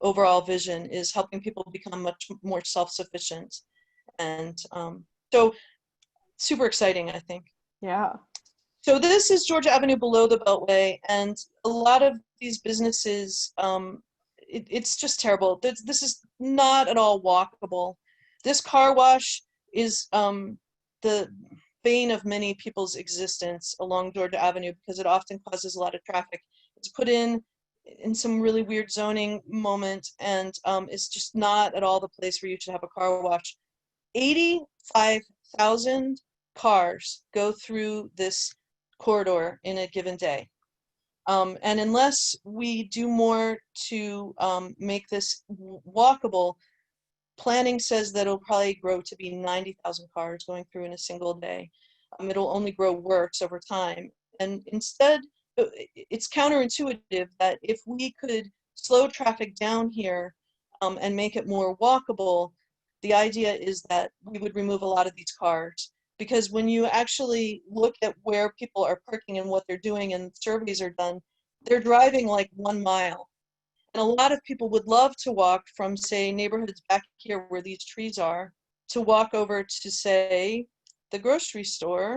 overall vision, is helping people become much more self-sufficient. And so super exciting, I think. Yeah. So this is Georgia Avenue below the Beltway, and a lot of these businesses, it's just terrible. This is not at all walkable. This car wash is the bane of many people's existence along Georgia Avenue because it often causes a lot of traffic. It's put in some really weird zoning moment, and it's just not at all the place where you should have a car wash. 85,000 cars go through this corridor in a given day. And unless we do more to make this walkable, planning says that it'll probably grow to be 90,000 cars going through in a single day. It'll only grow worse over time. And instead, it's counterintuitive that if we could slow traffic down here and make it more walkable, the idea is that we would remove a lot of these cars. Because when you actually look at where people are parking and what they're doing and surveys are done, they're driving like 1 mile. And a lot of people would love to walk from, say, neighborhoods back here where these trees are, to walk over to, say, the grocery store,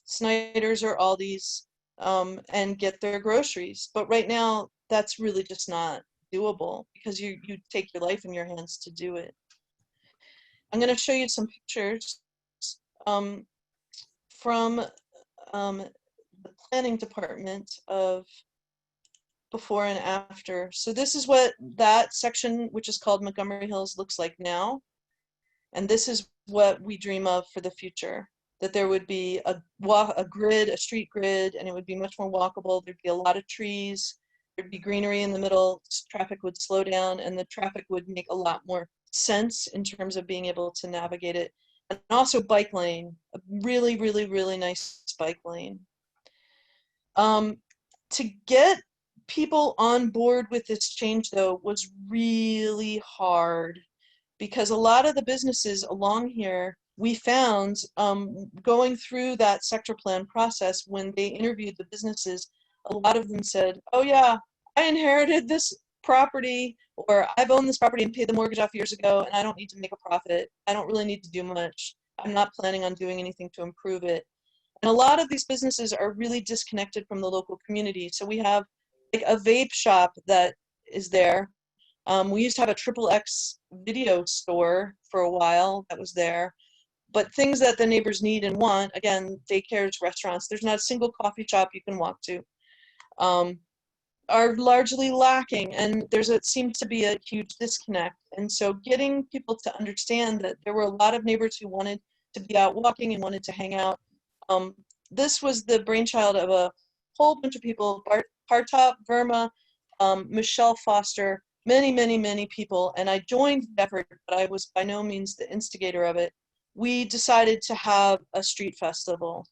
Snyder's or Aldi's, and get their groceries. But right now, that's really just not doable because you take your life in your hands to do it. I'm going to show you some pictures from the planning department of before and after. So this is what that section, which is called Montgomery Hills, looks like now. And this is what we dream of for the future, that there would be a grid, a street grid, and it would be much more walkable. There'd be a lot of trees. There'd be greenery in the middle. Traffic would slow down, and the traffic would make a lot more sense in terms of being able to navigate it. And also bike lane, a really, really, really nice bike lane. To get people on board with this change, though, was really hard because a lot of the businesses along here, we found going through that sector plan process, when they interviewed the businesses, a lot of them said, oh yeah, I inherited this property, or I've owned this property and paid the mortgage off years ago, and I don't need to make a profit. I don't really need to do much. I'm not planning on doing anything to improve it. And a lot of these businesses are really disconnected from the local community. So we have like a vape shop that is there. We used to have a Triplex video store for a while that was there. But things that the neighbors need and want, again, daycares, restaurants, there's not a single coffee shop you can walk to, are largely lacking. And seems to be a huge disconnect. And so getting people to understand that there were a lot of neighbors who wanted to be out walking and wanted to hang out. This was the brainchild of a whole bunch of people, Bart Partop, Verma, Michelle Foster, many, many, many people. And I joined the effort, but I was by no means the instigator of it. We decided to have a street festival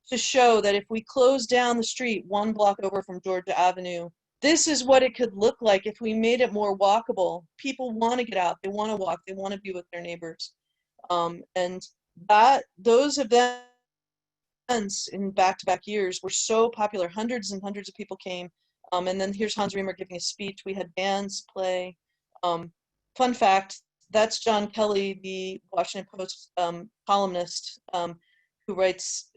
to show that if we closed down the street 1 block over from Georgia Avenue, this is what it could look like if we made it more walkable. People want to get out, they want to walk, they want to be with their neighbors. And those events in back-to-back years were so popular. Hundreds and hundreds of people came. And then here's Hans Riemer giving a speech. We had bands play. Fun fact, that's John Kelly, the Washington Post columnist who writes,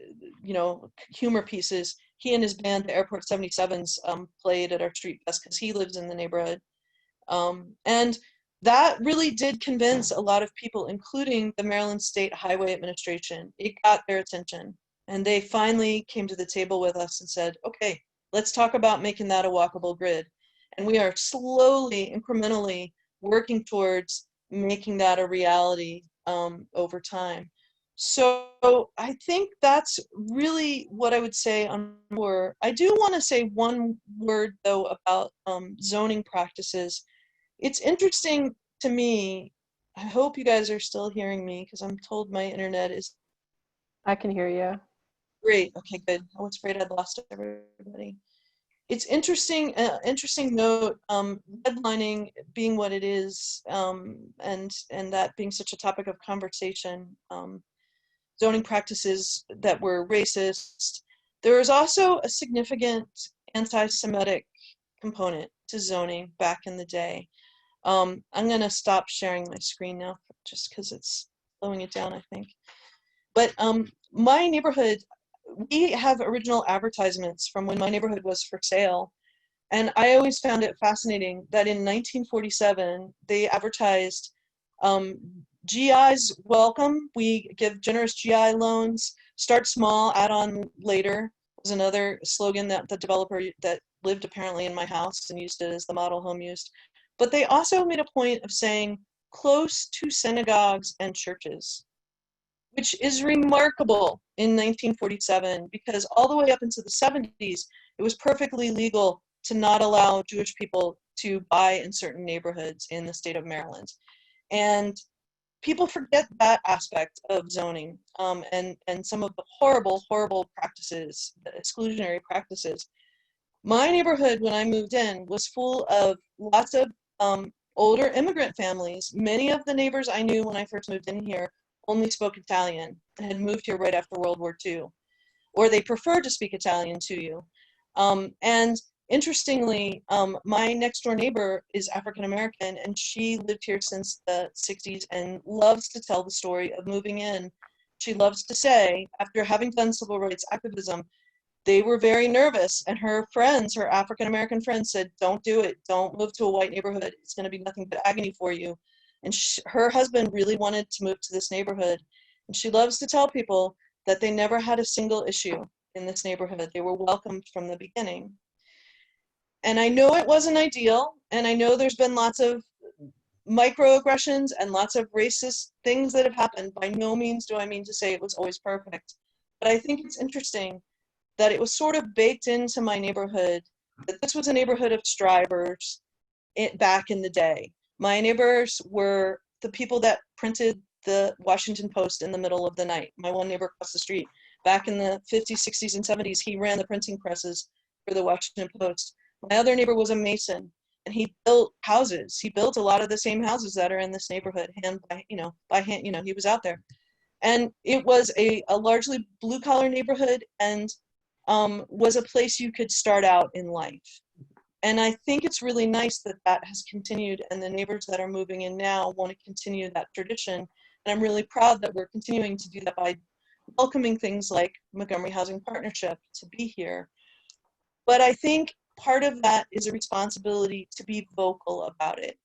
humor pieces. He and his band, the Airport 77s, played at our street fest because he lives in the neighborhood. And that really did convince a lot of people, including the Maryland State Highway Administration. It got their attention. And they finally came to the table with us and said, okay, let's talk about making that a walkable grid. And we are slowly, incrementally working towards making that a reality over time. So I think that's really what I would say on more. I do want to say one word, though, about zoning practices. It's interesting to me. I hope you guys are still hearing me because I'm told my internet is. I can hear you. Great. Okay, good. I was afraid I'd lost everybody. It's interesting. Interesting note. Redlining being what it is, and that being such a topic of conversation. Zoning practices that were racist. There is also a significant anti-Semitic component to zoning back in the day. I'm going to stop sharing my screen now just because it's slowing it down, I think. But my neighborhood, we have original advertisements from when my neighborhood was for sale. And I always found it fascinating that in 1947, they advertised GI's welcome. We give generous GI loans. Start small, add on later was another slogan that the developer that lived apparently in my house and used it as the model home used. But they also made a point of saying close to synagogues and churches, which is remarkable in 1947 because all the way up into the 70s, it was perfectly legal to not allow Jewish people to buy in certain neighborhoods in the state of Maryland. And people forget that aspect of zoning and some of the horrible, horrible practices, the exclusionary practices. My neighborhood, when I moved in, was full of lots of older immigrant families. Many of the neighbors I knew when I first moved in here only spoke Italian and had moved here right after World War II, or they preferred to speak Italian to you. And interestingly, my next door neighbor is African American, and she lived here since the 60s and loves to tell the story of moving in. She loves to say, after having done civil rights activism, they were very nervous, and her friends, her African American friends, said, don't do it. Don't move to a white neighborhood. It's going to be nothing but agony for you. And her husband really wanted to move to this neighborhood. And she loves to tell people that they never had a single issue in this neighborhood. They were welcomed from the beginning. And I know it wasn't ideal, and I know there's been lots of microaggressions and lots of racist things that have happened. By no means do I mean to say it was always perfect. But I think it's interesting that it was sort of baked into my neighborhood that this was a neighborhood of strivers back in the day. My neighbors were the people that printed the Washington Post in the middle of the night. My one neighbor across the street, back in the 50s, 60s, and 70s, he ran the printing presses for the Washington Post. My other neighbor was a mason, and he built houses. He built a lot of the same houses that are in this neighborhood, by hand, he was out there. And it was a largely blue-collar neighborhood, and was a place you could start out in life. And I think it's really nice that that has continued, and the neighbors that are moving in now want to continue that tradition. And I'm really proud that we're continuing to do that by welcoming things like Montgomery Housing Partnership to be here. But I think part of that is a responsibility to be vocal about it.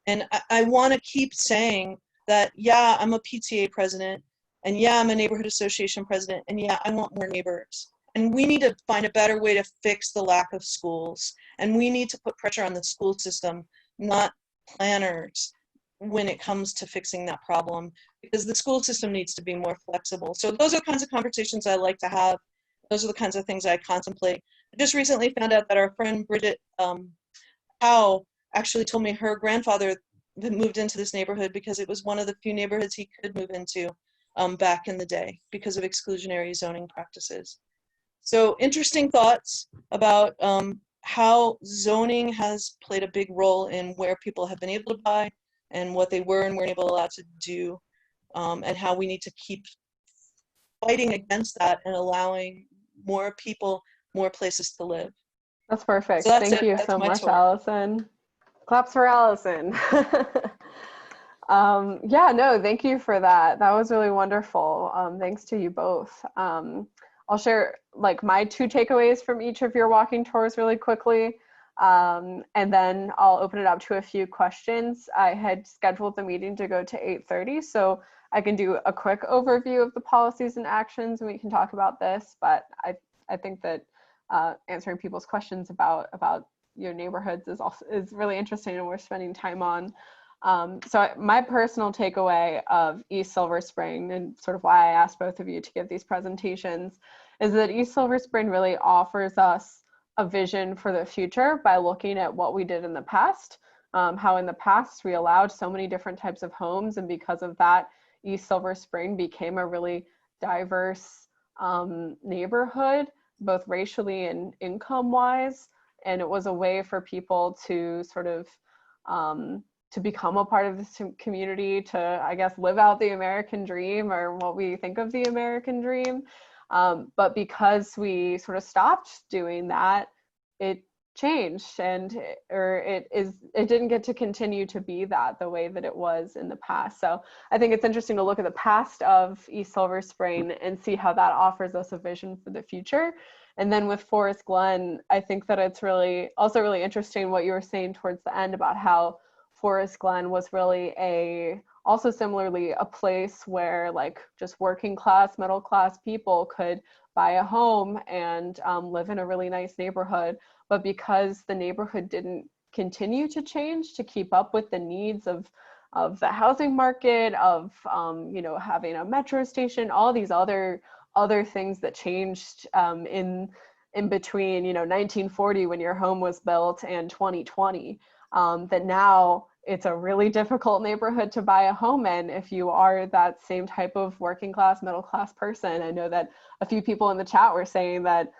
And I want to keep saying that, yeah, I'm a PTA president, and yeah, I'm a neighborhood association president, and yeah, I want more neighbors. And we need to find a better way to fix the lack of schools. And we need to put pressure on the school system, not planners, when it comes to fixing that problem, because the school system needs to be more flexible. So those are the kinds of conversations I like to have. Those are the kinds of things I contemplate. I just recently found out that our friend Bridget Howe actually told me her grandfather had moved into this neighborhood because it was one of the few neighborhoods he could move into back in the day because of exclusionary zoning practices. So interesting thoughts about how zoning has played a big role in where people have been able to buy and what they were and weren't allowed to do, and how we need to keep fighting against that and allowing more people more places to live. That's perfect. So that's Thank you That's so my much, tour. Alison. Claps for Alison. Yeah, no, thank you for that. That was really wonderful. Thanks to you both. I'll share like my 2 takeaways from each of your walking tours really quickly. And then I'll open it up to a few questions. I had scheduled the meeting to go to 8:30, so I can do a quick overview of the policies and actions, and we can talk about this. But I think that answering people's questions about your neighborhoods is really interesting, and we're spending time on. So my personal takeaway of East Silver Spring, and sort of why I asked both of you to give these presentations, is that East Silver Spring really offers us a vision for the future by looking at what we did in the past, how in the past we allowed so many different types of homes, and because of that, East Silver Spring became a really diverse neighborhood, both racially and income-wise, and it was a way for people to sort of to become a part of this community, to, I guess, live out the American dream, or what we think of the American dream. But because we sort of stopped doing that, it changed, and it didn't get to continue to be that the way that it was in the past. So I think it's interesting to look at the past of East Silver Spring and see how that offers us a vision for the future. And then with Forest Glen, I think that it's also really interesting what you were saying towards the end about how Forest Glen was really also similarly a place where like just working class, middle class people could buy a home and live in a really nice neighborhood. But because the neighborhood didn't continue to change to keep up with the needs of the housing market, of having a metro station, all these other things that changed in between 1940 when your home was built and 2020, that now it's a really difficult neighborhood to buy a home in if you are that same type of working class, middle class person. I know that a few people in the chat were saying that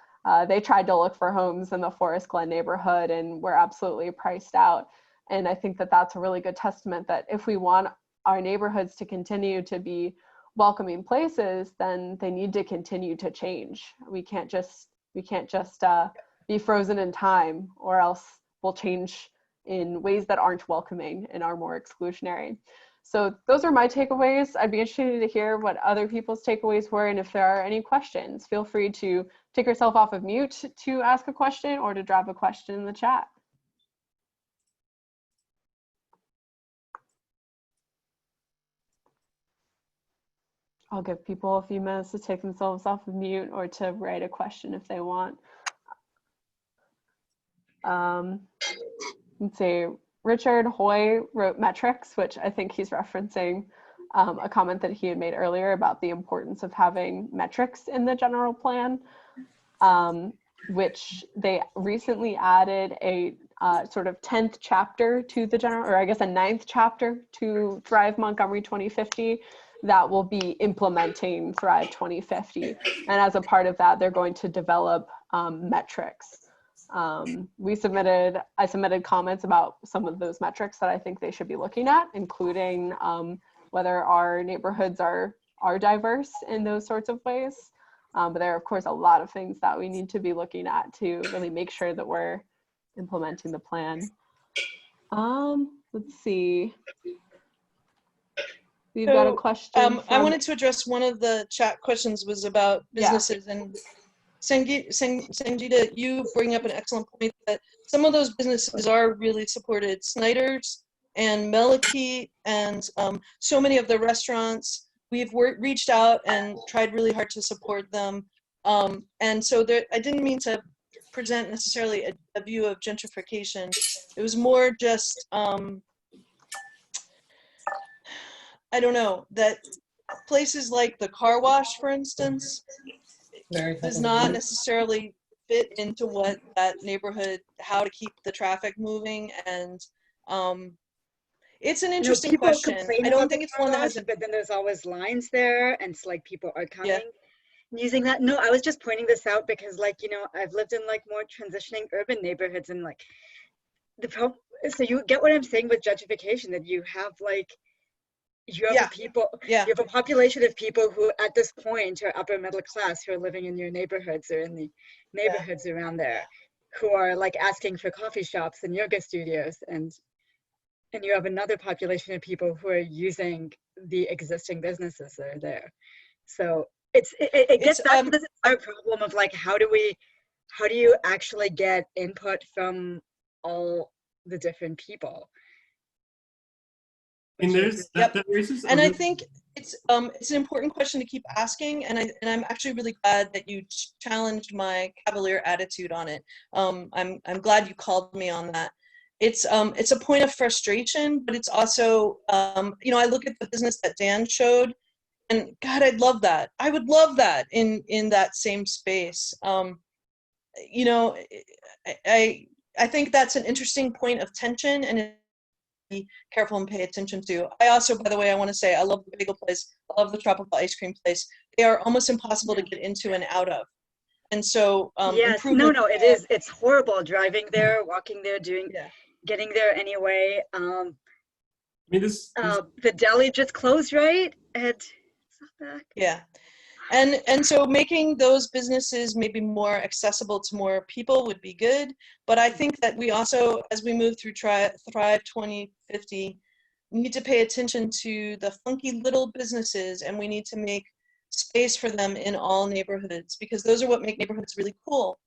they tried to look for homes in the Forest Glen neighborhood and were absolutely priced out. And I think that that's a really good testament that if we want our neighborhoods to continue to be welcoming places, then they need to continue to change. We can't just be frozen in time, or else we'll change in ways that aren't welcoming and are more exclusionary. So those are my takeaways. I'd be interested to hear what other people's takeaways were, and if there are any questions, feel free to take yourself off of mute to ask a question or to drop a question in the chat. I'll give people a few minutes to take themselves off of mute or to write a question if they want. Let's see, Richard Hoy wrote metrics, which I think he's referencing a comment that he had made earlier about the importance of having metrics in the general plan, which they recently added a sort of 10th chapter to the general, or I guess a 9th chapter to Thrive Montgomery 2050 that will be implementing Thrive 2050. And as a part of that, they're going to develop metrics. I submitted comments about some of those metrics that I think they should be looking at, including whether our neighborhoods are diverse in those sorts of ways. But there are, of course, a lot of things that we need to be looking at to really make sure that we're implementing the plan. Let's see. We've got a question. I wanted to address one of the chat questions was about businesses, and Sangeeta, you bring up an excellent point that some of those businesses are really supported. Snyder's and Meliki and so many of the restaurants, we've reached out and tried really hard to support them. And so there, I didn't mean to present necessarily a view of gentrification. It was more just, I don't know, that places like the car wash, for instance, does not necessarily fit into what that neighborhood, how to keep the traffic moving. And it's an interesting question. I don't think it's one that has a... But then there's always lines there, and it's like people are coming using that. No, I was just pointing this out because, like, you know, I've lived in like more transitioning urban neighborhoods, and like so you get what I'm saying with gentrification, that you have like, you have people, you have a population of people who at this point are upper middle class, who are living in your neighborhoods or in the neighborhoods around there, who are like asking for coffee shops and yoga studios, and you have another population of people who are using the existing businesses that are there. So it gets back to this entire problem of like, how do you actually get input from all the different people? And there's that raises, and I think it's an important question to keep asking, and I'm actually really glad that you challenged my cavalier attitude on it. I'm glad you called me on that. It's a point of frustration, but it's also you know, I look at the business that Dan showed, and God, I'd love that. I would love that in that same space. You know, I think that's an interesting point of tension, and be careful and pay attention to. I also, by the way, I want to say I love the bagel place. I love the tropical ice cream place. They are almost impossible to get into and out of. And so yes, no, it is. It's horrible driving there, walking there, getting there anyway. I mean, the deli just closed, right? And it's not back. Yeah. And so making those businesses maybe more accessible to more people would be good. But I think that we also, as we move through Thrive 2050, need to pay attention to the funky little businesses, and we need to make space for them in all neighborhoods, because those are what make neighborhoods really cool.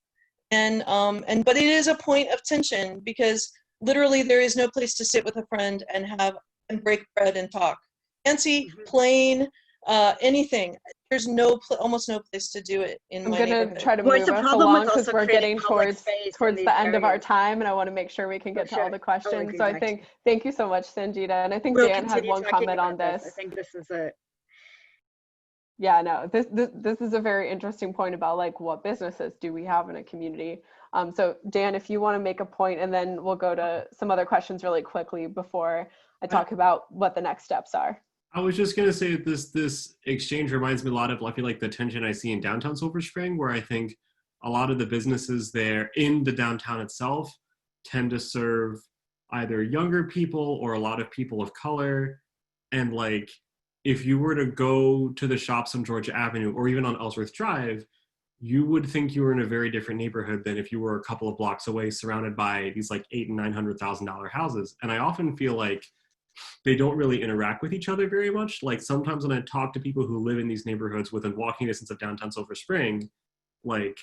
But it is a point of tension, because literally there is no place to sit with a friend and break bread and talk. Fancy, plain, anything. There's almost no place to do it in my neighborhood. I'm going to try to move us along because we're getting towards the end of our time, and I want to make sure we can get to all the questions. So I think, thank you so much, Sangeeta. And I think Dan had one comment on this. I think this is a... Yeah, no, this is a very interesting point about like what businesses do we have in a community. So Dan, if you want to make a point, and then we'll go to some other questions really quickly before I talk about what the next steps are. I was just going to say this exchange reminds me a lot of, I feel like, the tension I see in downtown Silver Spring, where I think a lot of the businesses there in the downtown itself tend to serve either younger people or a lot of people of color. And like, if you were to go to the shops on Georgia Avenue or even on Ellsworth Drive, you would think you were in a very different neighborhood than if you were a couple of blocks away surrounded by these like $800,000 and $900,000 houses. And I often feel like they don't really interact with each other very much. Like sometimes when I talk to people who live in these neighborhoods within walking distance of downtown Silver Spring, like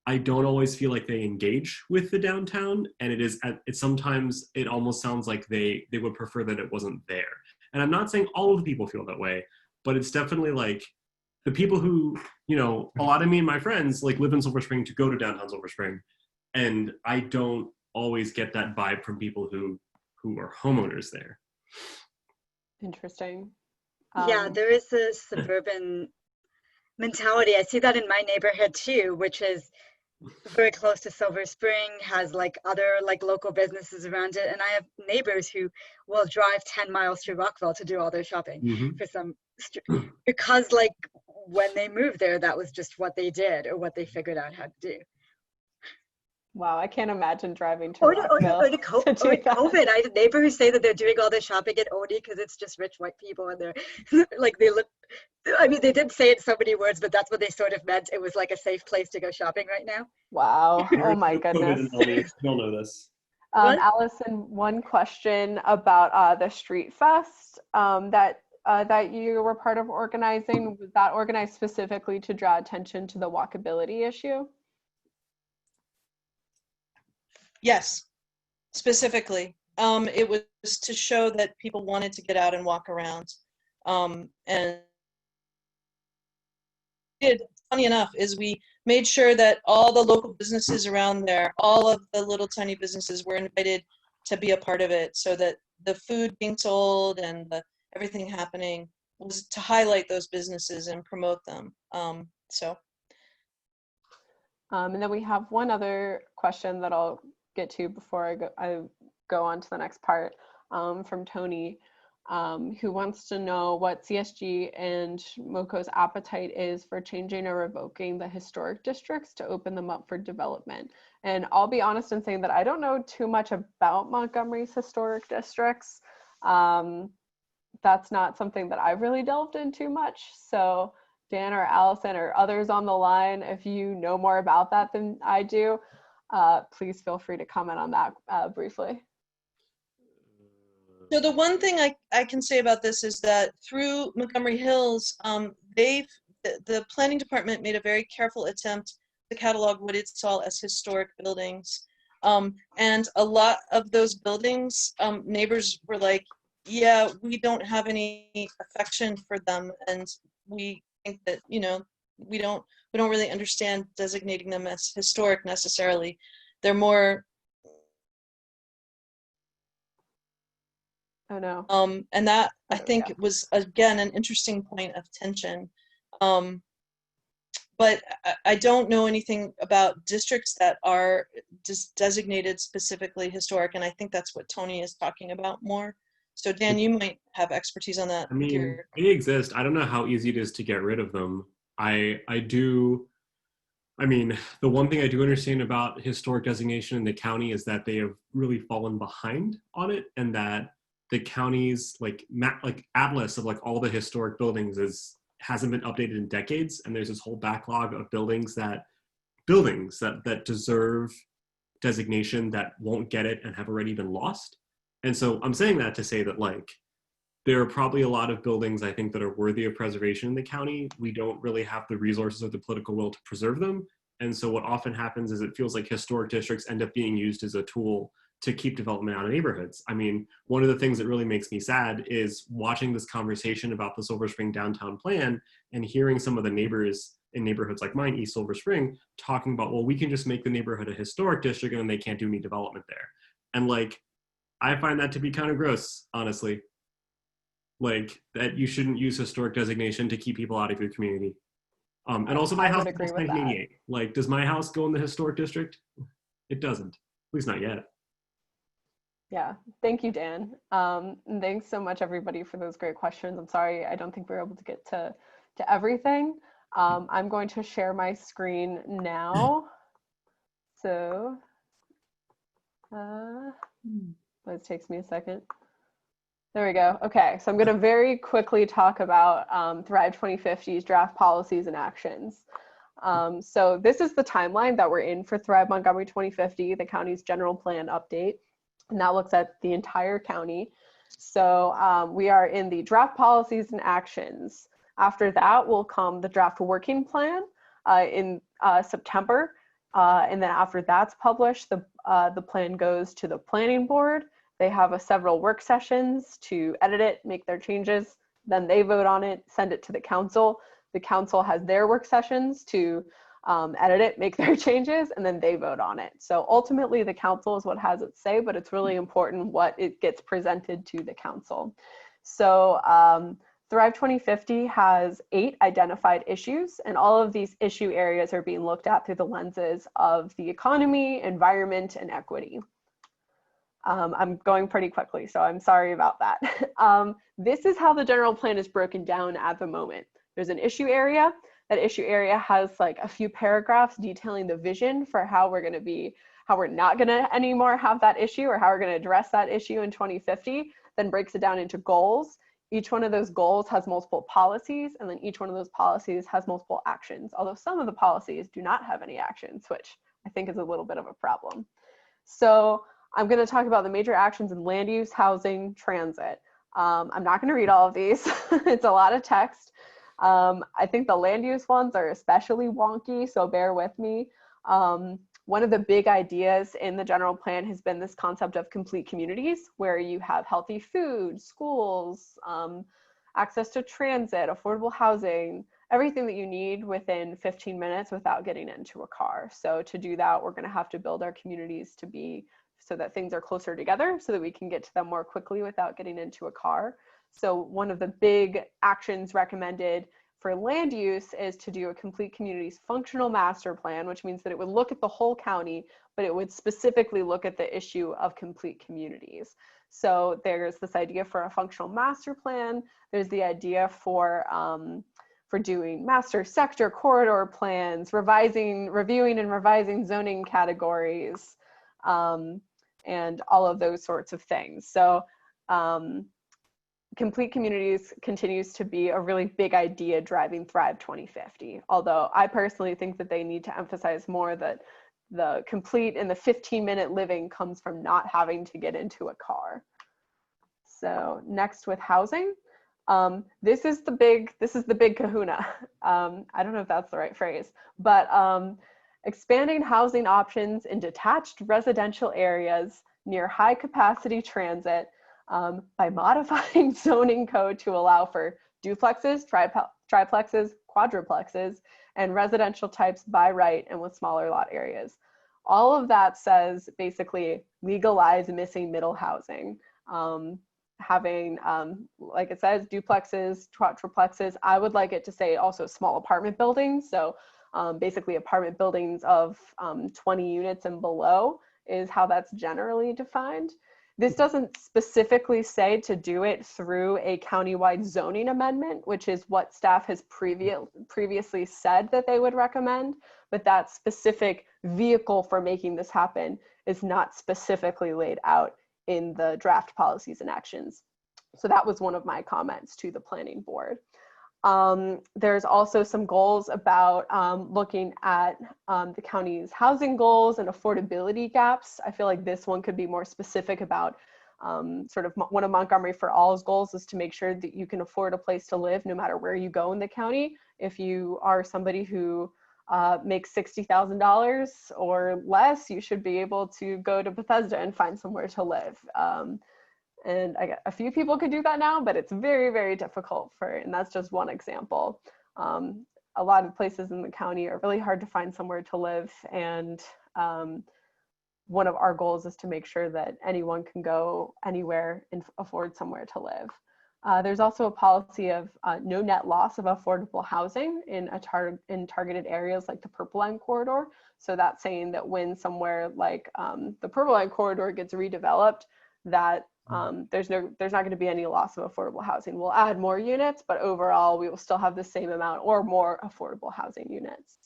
I don't always feel like they engage with the downtown. And it's sometimes it almost sounds like they would prefer that it wasn't there. And I'm not saying all of the people feel that way, but it's definitely like the people who, you know, a lot of me and my friends like live in Silver Spring to go to downtown Silver Spring. And I don't always get that vibe from people who are homeowners there. Interesting. Yeah, there is a suburban mentality. I see that in my neighborhood too, which is very close to Silver Spring, has like other like local businesses around it. And I have neighbors who will drive 10 miles to Rockville to do all their shopping for some, because like when they moved there, that was just what they did or what they figured out how to do. Wow, I can't imagine driving to Or Rockville to do that. COVID. I have neighbors who say that they're doing all their shopping at Oni because it's just rich white people and they're like they look. I mean, they didn't say it in so many words, but that's what they sort of meant. It was like a safe place to go shopping right now. Wow. There Oh is my no COVID goodness. in LA. You don't know this. What? Allison, one question about the Street Fest that you were part of organizing. Was that organized specifically to draw attention to the walkability issue? Yes, specifically. It was to show that people wanted to get out and walk around. And funny enough, is we made sure that all the local businesses around there, all of the little tiny businesses were invited to be a part of it, so that the food being sold and everything happening was to highlight those businesses and promote them. And then we have one other question that I'll get to before I go on to the next part, from Tony, who wants to know what CSG and MoCo's appetite is for changing or revoking the historic districts to open them up for development. And I'll be honest in saying that I don't know too much about Montgomery's historic districts. That's not something that I've really delved into much. So Dan or Allison or others on the line, if you know more about that than I do, please feel free to comment on that briefly. So the one thing I can say about this is that through Montgomery Hills, the planning department made a very careful attempt to catalog what it saw as historic buildings. And a lot of those buildings, neighbors were like, yeah, we don't have any affection for them, and we think that, you know, we don't really understand designating them as historic necessarily. They're more Oh no. and that I think was again an interesting point of tension. But I don't know anything about districts that are designated specifically historic, and I think that's what Tony is talking about more. So Dan, you might have expertise on that. I mean, they exist. I don't know how easy it is to get rid of them. I mean, the one thing I do understand about historic designation in the county is that they have really fallen behind on it, and that the county's like atlas of like all the historic buildings hasn't been updated in decades, and there's this whole backlog of buildings that deserve designation that won't get it and have already been lost. And so I'm saying that to say that like there are probably a lot of buildings I think that are worthy of preservation in the county. We don't really have the resources or the political will to preserve them. And so what often happens is it feels like historic districts end up being used as a tool to keep development out of neighborhoods. I mean, one of the things that really makes me sad is watching this conversation about the Silver Spring downtown plan and hearing some of the neighbors in neighborhoods like mine, East Silver Spring, talking about, well, we can just make the neighborhood a historic district and then they can't do any development there. And like, I find that to be kind of gross, honestly. Like, that you shouldn't use historic designation to keep people out of your community. And also my house is 1988. Like, does my house go in the historic district? It doesn't, at least not yet. Yeah, thank you, Dan. And thanks so much, everybody, for those great questions. I'm sorry, I don't think we were able to get to everything. I'm going to share my screen now. So, it takes me a second. There we go. Okay, so I'm going to very quickly talk about Thrive 2050's draft policies and actions. So this is the timeline that we're in for Thrive Montgomery 2050, the county's general plan update. And that looks at the entire county. So we are in the draft policies and actions. After that will come the draft working plan in September. And then after that's published, the plan goes to the planning board. They have several work sessions to edit it, make their changes. Then they vote on it, send it to the council. The council has their work sessions to edit it, make their changes, and then they vote on it. So ultimately the council is what has its say, but it's really important what it gets presented to the council. So Thrive 2050 has 8 identified issues, and all of these issue areas are being looked at through the lenses of the economy, environment, and equity. I'm going pretty quickly, so I'm sorry about that. This is how the general plan is broken down at the moment. There's an issue area, That issue area has like a few paragraphs detailing the vision for how we're not going to anymore have that issue, or how we're going to address that issue in 2050, then breaks it down into goals. Each one of those goals has multiple policies, and then each one of those policies has multiple actions, although some of the policies do not have any actions, which I think is a little bit of a problem. So I'm going to talk about the major actions in land use, housing, transit. I'm not going to read all of these. It's a lot of text. I think the land use ones are especially wonky, so bear with me. One of the big ideas in the general plan has been this concept of complete communities, where you have healthy food, schools, access to transit, affordable housing, everything that you need within 15 minutes without getting into a car. So to do that, we're going to have to build our communities to be so that things are closer together so that we can get to them more quickly without getting into a car. So one of the big actions recommended for land use is to do a complete communities functional master plan, which means that it would look at the whole county, but it would specifically look at the issue of complete communities. So there's this idea for a functional master plan. There's the idea for doing master sector corridor plans, reviewing and revising zoning categories, and all of those sorts of things. So complete communities continues to be a really big idea driving Thrive 2050. Although I personally think that they need to emphasize more that the complete and the 15-minute living comes from not having to get into a car. So next with housing. This is the big kahuna. I don't know if that's the right phrase, but expanding housing options in detached residential areas near high capacity transit by modifying zoning code to allow for duplexes, triplexes, quadruplexes, and residential types by right and with smaller lot areas. All of that says basically legalize missing middle housing. Having, like it says, duplexes, triplexes. I would like it to say also small apartment buildings. So basically apartment buildings of 20 units and below is how that's generally defined. This doesn't specifically say to do it through a countywide zoning amendment, which is what staff has previously said that they would recommend, but that specific vehicle for making this happen is not specifically laid out in the draft policies and actions. So that was one of my comments to the planning board. There's also some goals about looking at the county's housing goals and affordability gaps. I feel like this one could be more specific about sort of one of Montgomery for All's goals is to make sure that you can afford a place to live no matter where you go in the county. If you are somebody who makes $60,000 or less, you should be able to go to Bethesda and find somewhere to live. And a few people could do that now, but it's very, very difficult and that's just one example. A lot of places in the county are really hard to find somewhere to live. And one of our goals is to make sure that anyone can go anywhere and afford somewhere to live. There's also a policy of no net loss of affordable housing in targeted areas like the Purple Line corridor. So that's saying that when somewhere like the Purple Line corridor gets redeveloped, that there's not going to be any loss of affordable housing. We'll add more units, but overall we will still have the same amount or more affordable housing units.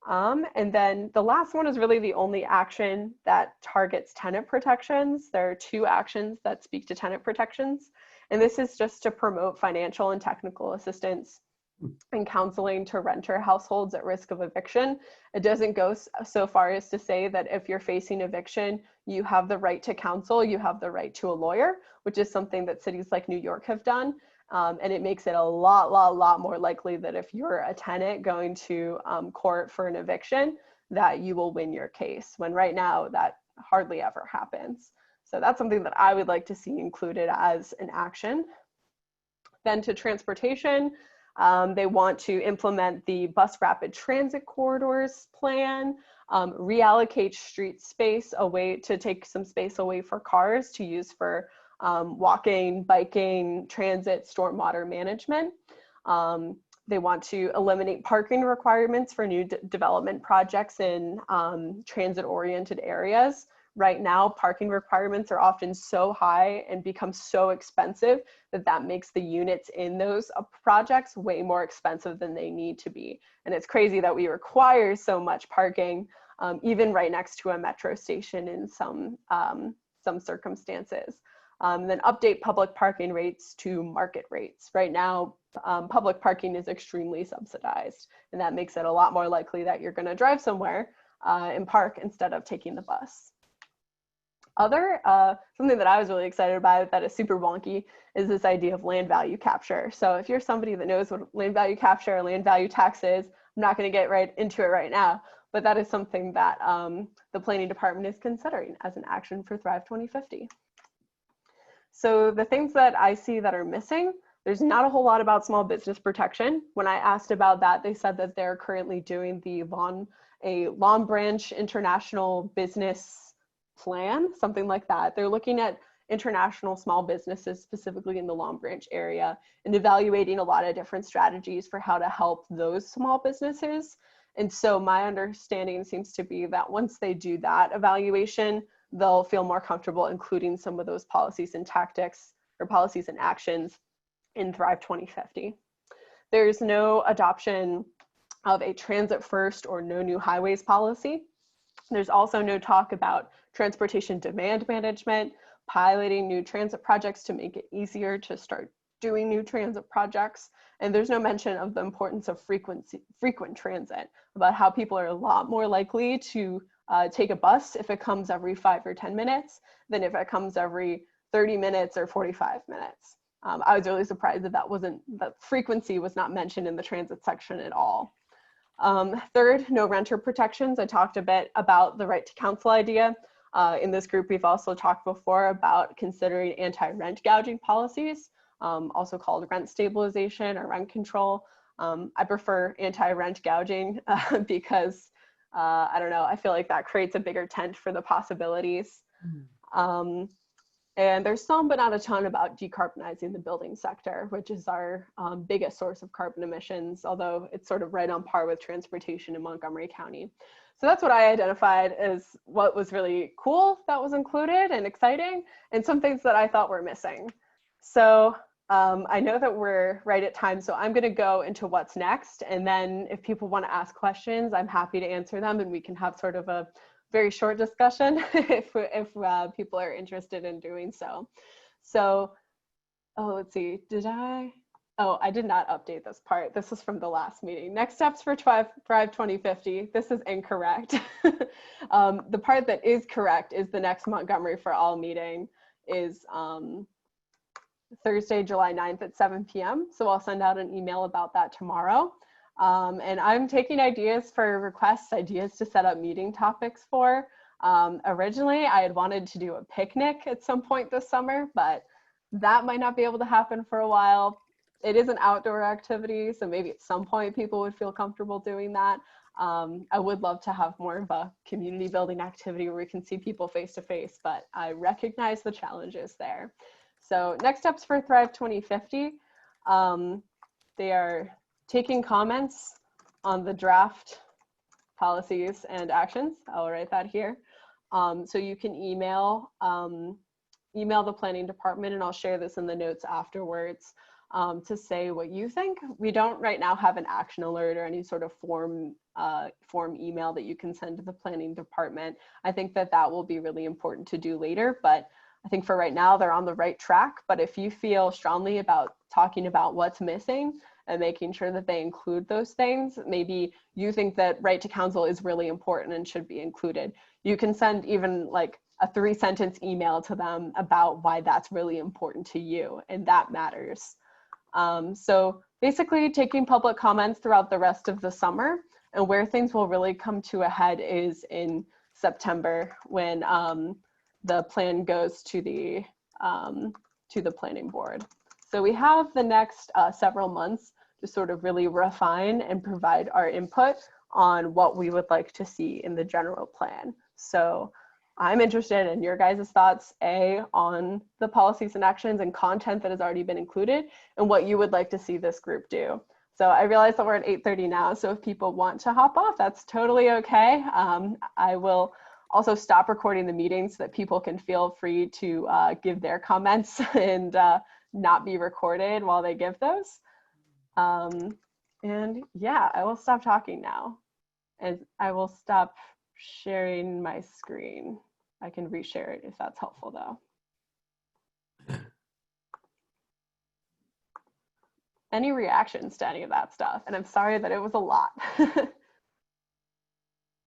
And then the last one is really the only action that targets tenant protections. There are two actions that speak to tenant protections, and this is just to promote financial and technical assistance and counseling to renter households at risk of eviction. It doesn't go so far as to say that if you're facing eviction, you have the right to counsel, you have the right to a lawyer, which is something that cities like New York have done. And it makes it a lot more likely that if you're a tenant going to court for an eviction, that you will win your case, when right now that hardly ever happens. So that's something that I would like to see included as an action. Then to transportation, they want to implement the bus rapid transit corridors plan, reallocate street space away to take some space away for cars to use for walking, biking, transit, stormwater management. They want to eliminate parking requirements for new development projects in transit-oriented areas. right now parking requirements are often so high and become so expensive that makes the units in those projects way more expensive than they need to be. And it's crazy that we require so much parking, even right next to a metro station in some circumstances. Then update public parking rates to market rates. Right now, public parking is extremely subsidized, and that makes it a lot more likely that you're going to drive somewhere and park instead of taking the bus. Something that I was really excited about that is super wonky is this idea of land value capture. So if you're somebody that knows what land value capture or land value tax is, I'm not going to get right into it right now, but that is something that the planning department is considering as an action for Thrive 2050. So the things that I see that are missing, there's not a whole lot about small business protection. When I asked about that, they said that they're currently doing a Long Branch International Business Plan, something like that. They're looking at international small businesses, specifically in the Long Branch area, and evaluating a lot of different strategies for how to help those small businesses. And so my understanding seems to be that once they do that evaluation, they'll feel more comfortable including some of those policies and tactics or policies and actions in Thrive 2050. There's no adoption of a transit first or no new highways policy. There's also no talk about transportation demand management, piloting new transit projects to make it easier to start doing new transit projects. And there's no mention of the importance of frequent transit, about how people are a lot more likely to take a bus if it comes every 5 or 10 minutes than if it comes every 30 minutes or 45 minutes. I was really surprised that frequency was not mentioned in the transit section at all. Third, no renter protections. I talked a bit about the right to counsel idea. In this group, we've also talked before about considering anti-rent gouging policies, also called rent stabilization or rent control. I prefer anti-rent gouging because, I don't know, I feel like that creates a bigger tent for the possibilities. And there's some, but not a ton, about decarbonizing the building sector, which is our biggest source of carbon emissions, although it's sort of right on par with transportation in Montgomery County. So that's what I identified as what was really cool that was included and exciting, and some things that I thought were missing. So I know that we're right at time, so I'm going to go into what's next. And then if people want to ask questions, I'm happy to answer them, and we can have sort of a very short discussion if people are interested in doing so. So, let's see, I did not update this part. This is from the last meeting. Next steps for Thrive 2050. This is incorrect. The part that is correct is the next Montgomery for All meeting is Thursday, July 9th at 7 p.m. So I'll send out an email about that tomorrow. And I'm taking ideas to set up meeting topics for. Originally, I had wanted to do a picnic at some point this summer, but that might not be able to happen for a while. It is an outdoor activity, so maybe at some point people would feel comfortable doing that. I would love to have more of a community building activity where we can see people face to face, but I recognize the challenges there. So next steps for Thrive 2050, they are taking comments on the draft policies and actions. I'll write that here. So you can email the planning department, and I'll share this in the notes afterwards, to say what you think. We don't right now have an action alert or any sort of form email that you can send to the planning department. I think that will be really important to do later, but I think for right now they're on the right track. But if you feel strongly about talking about what's missing and making sure that they include those things, maybe you think that right to counsel is really important and should be included, you can send even like a 3-sentence email to them about why that's really important to you, and that matters. So basically taking public comments throughout the rest of the summer, and where things will really come to a head is in September when the plan goes to the planning board. So we have the next several months to sort of really refine and provide our input on what we would like to see in the general plan. So I'm interested in your guys' thoughts, on the policies and actions and content that has already been included, and what you would like to see this group do. So I realize that we're at 8:30 now, so if people want to hop off, that's totally okay. I will also stop recording the meeting so that people can feel free to give their comments and not be recorded while they give those. And yeah, I will stop talking now. And I will stop sharing my screen. I can reshare it if that's helpful though. Any reactions to any of that stuff? And I'm sorry that it was a lot.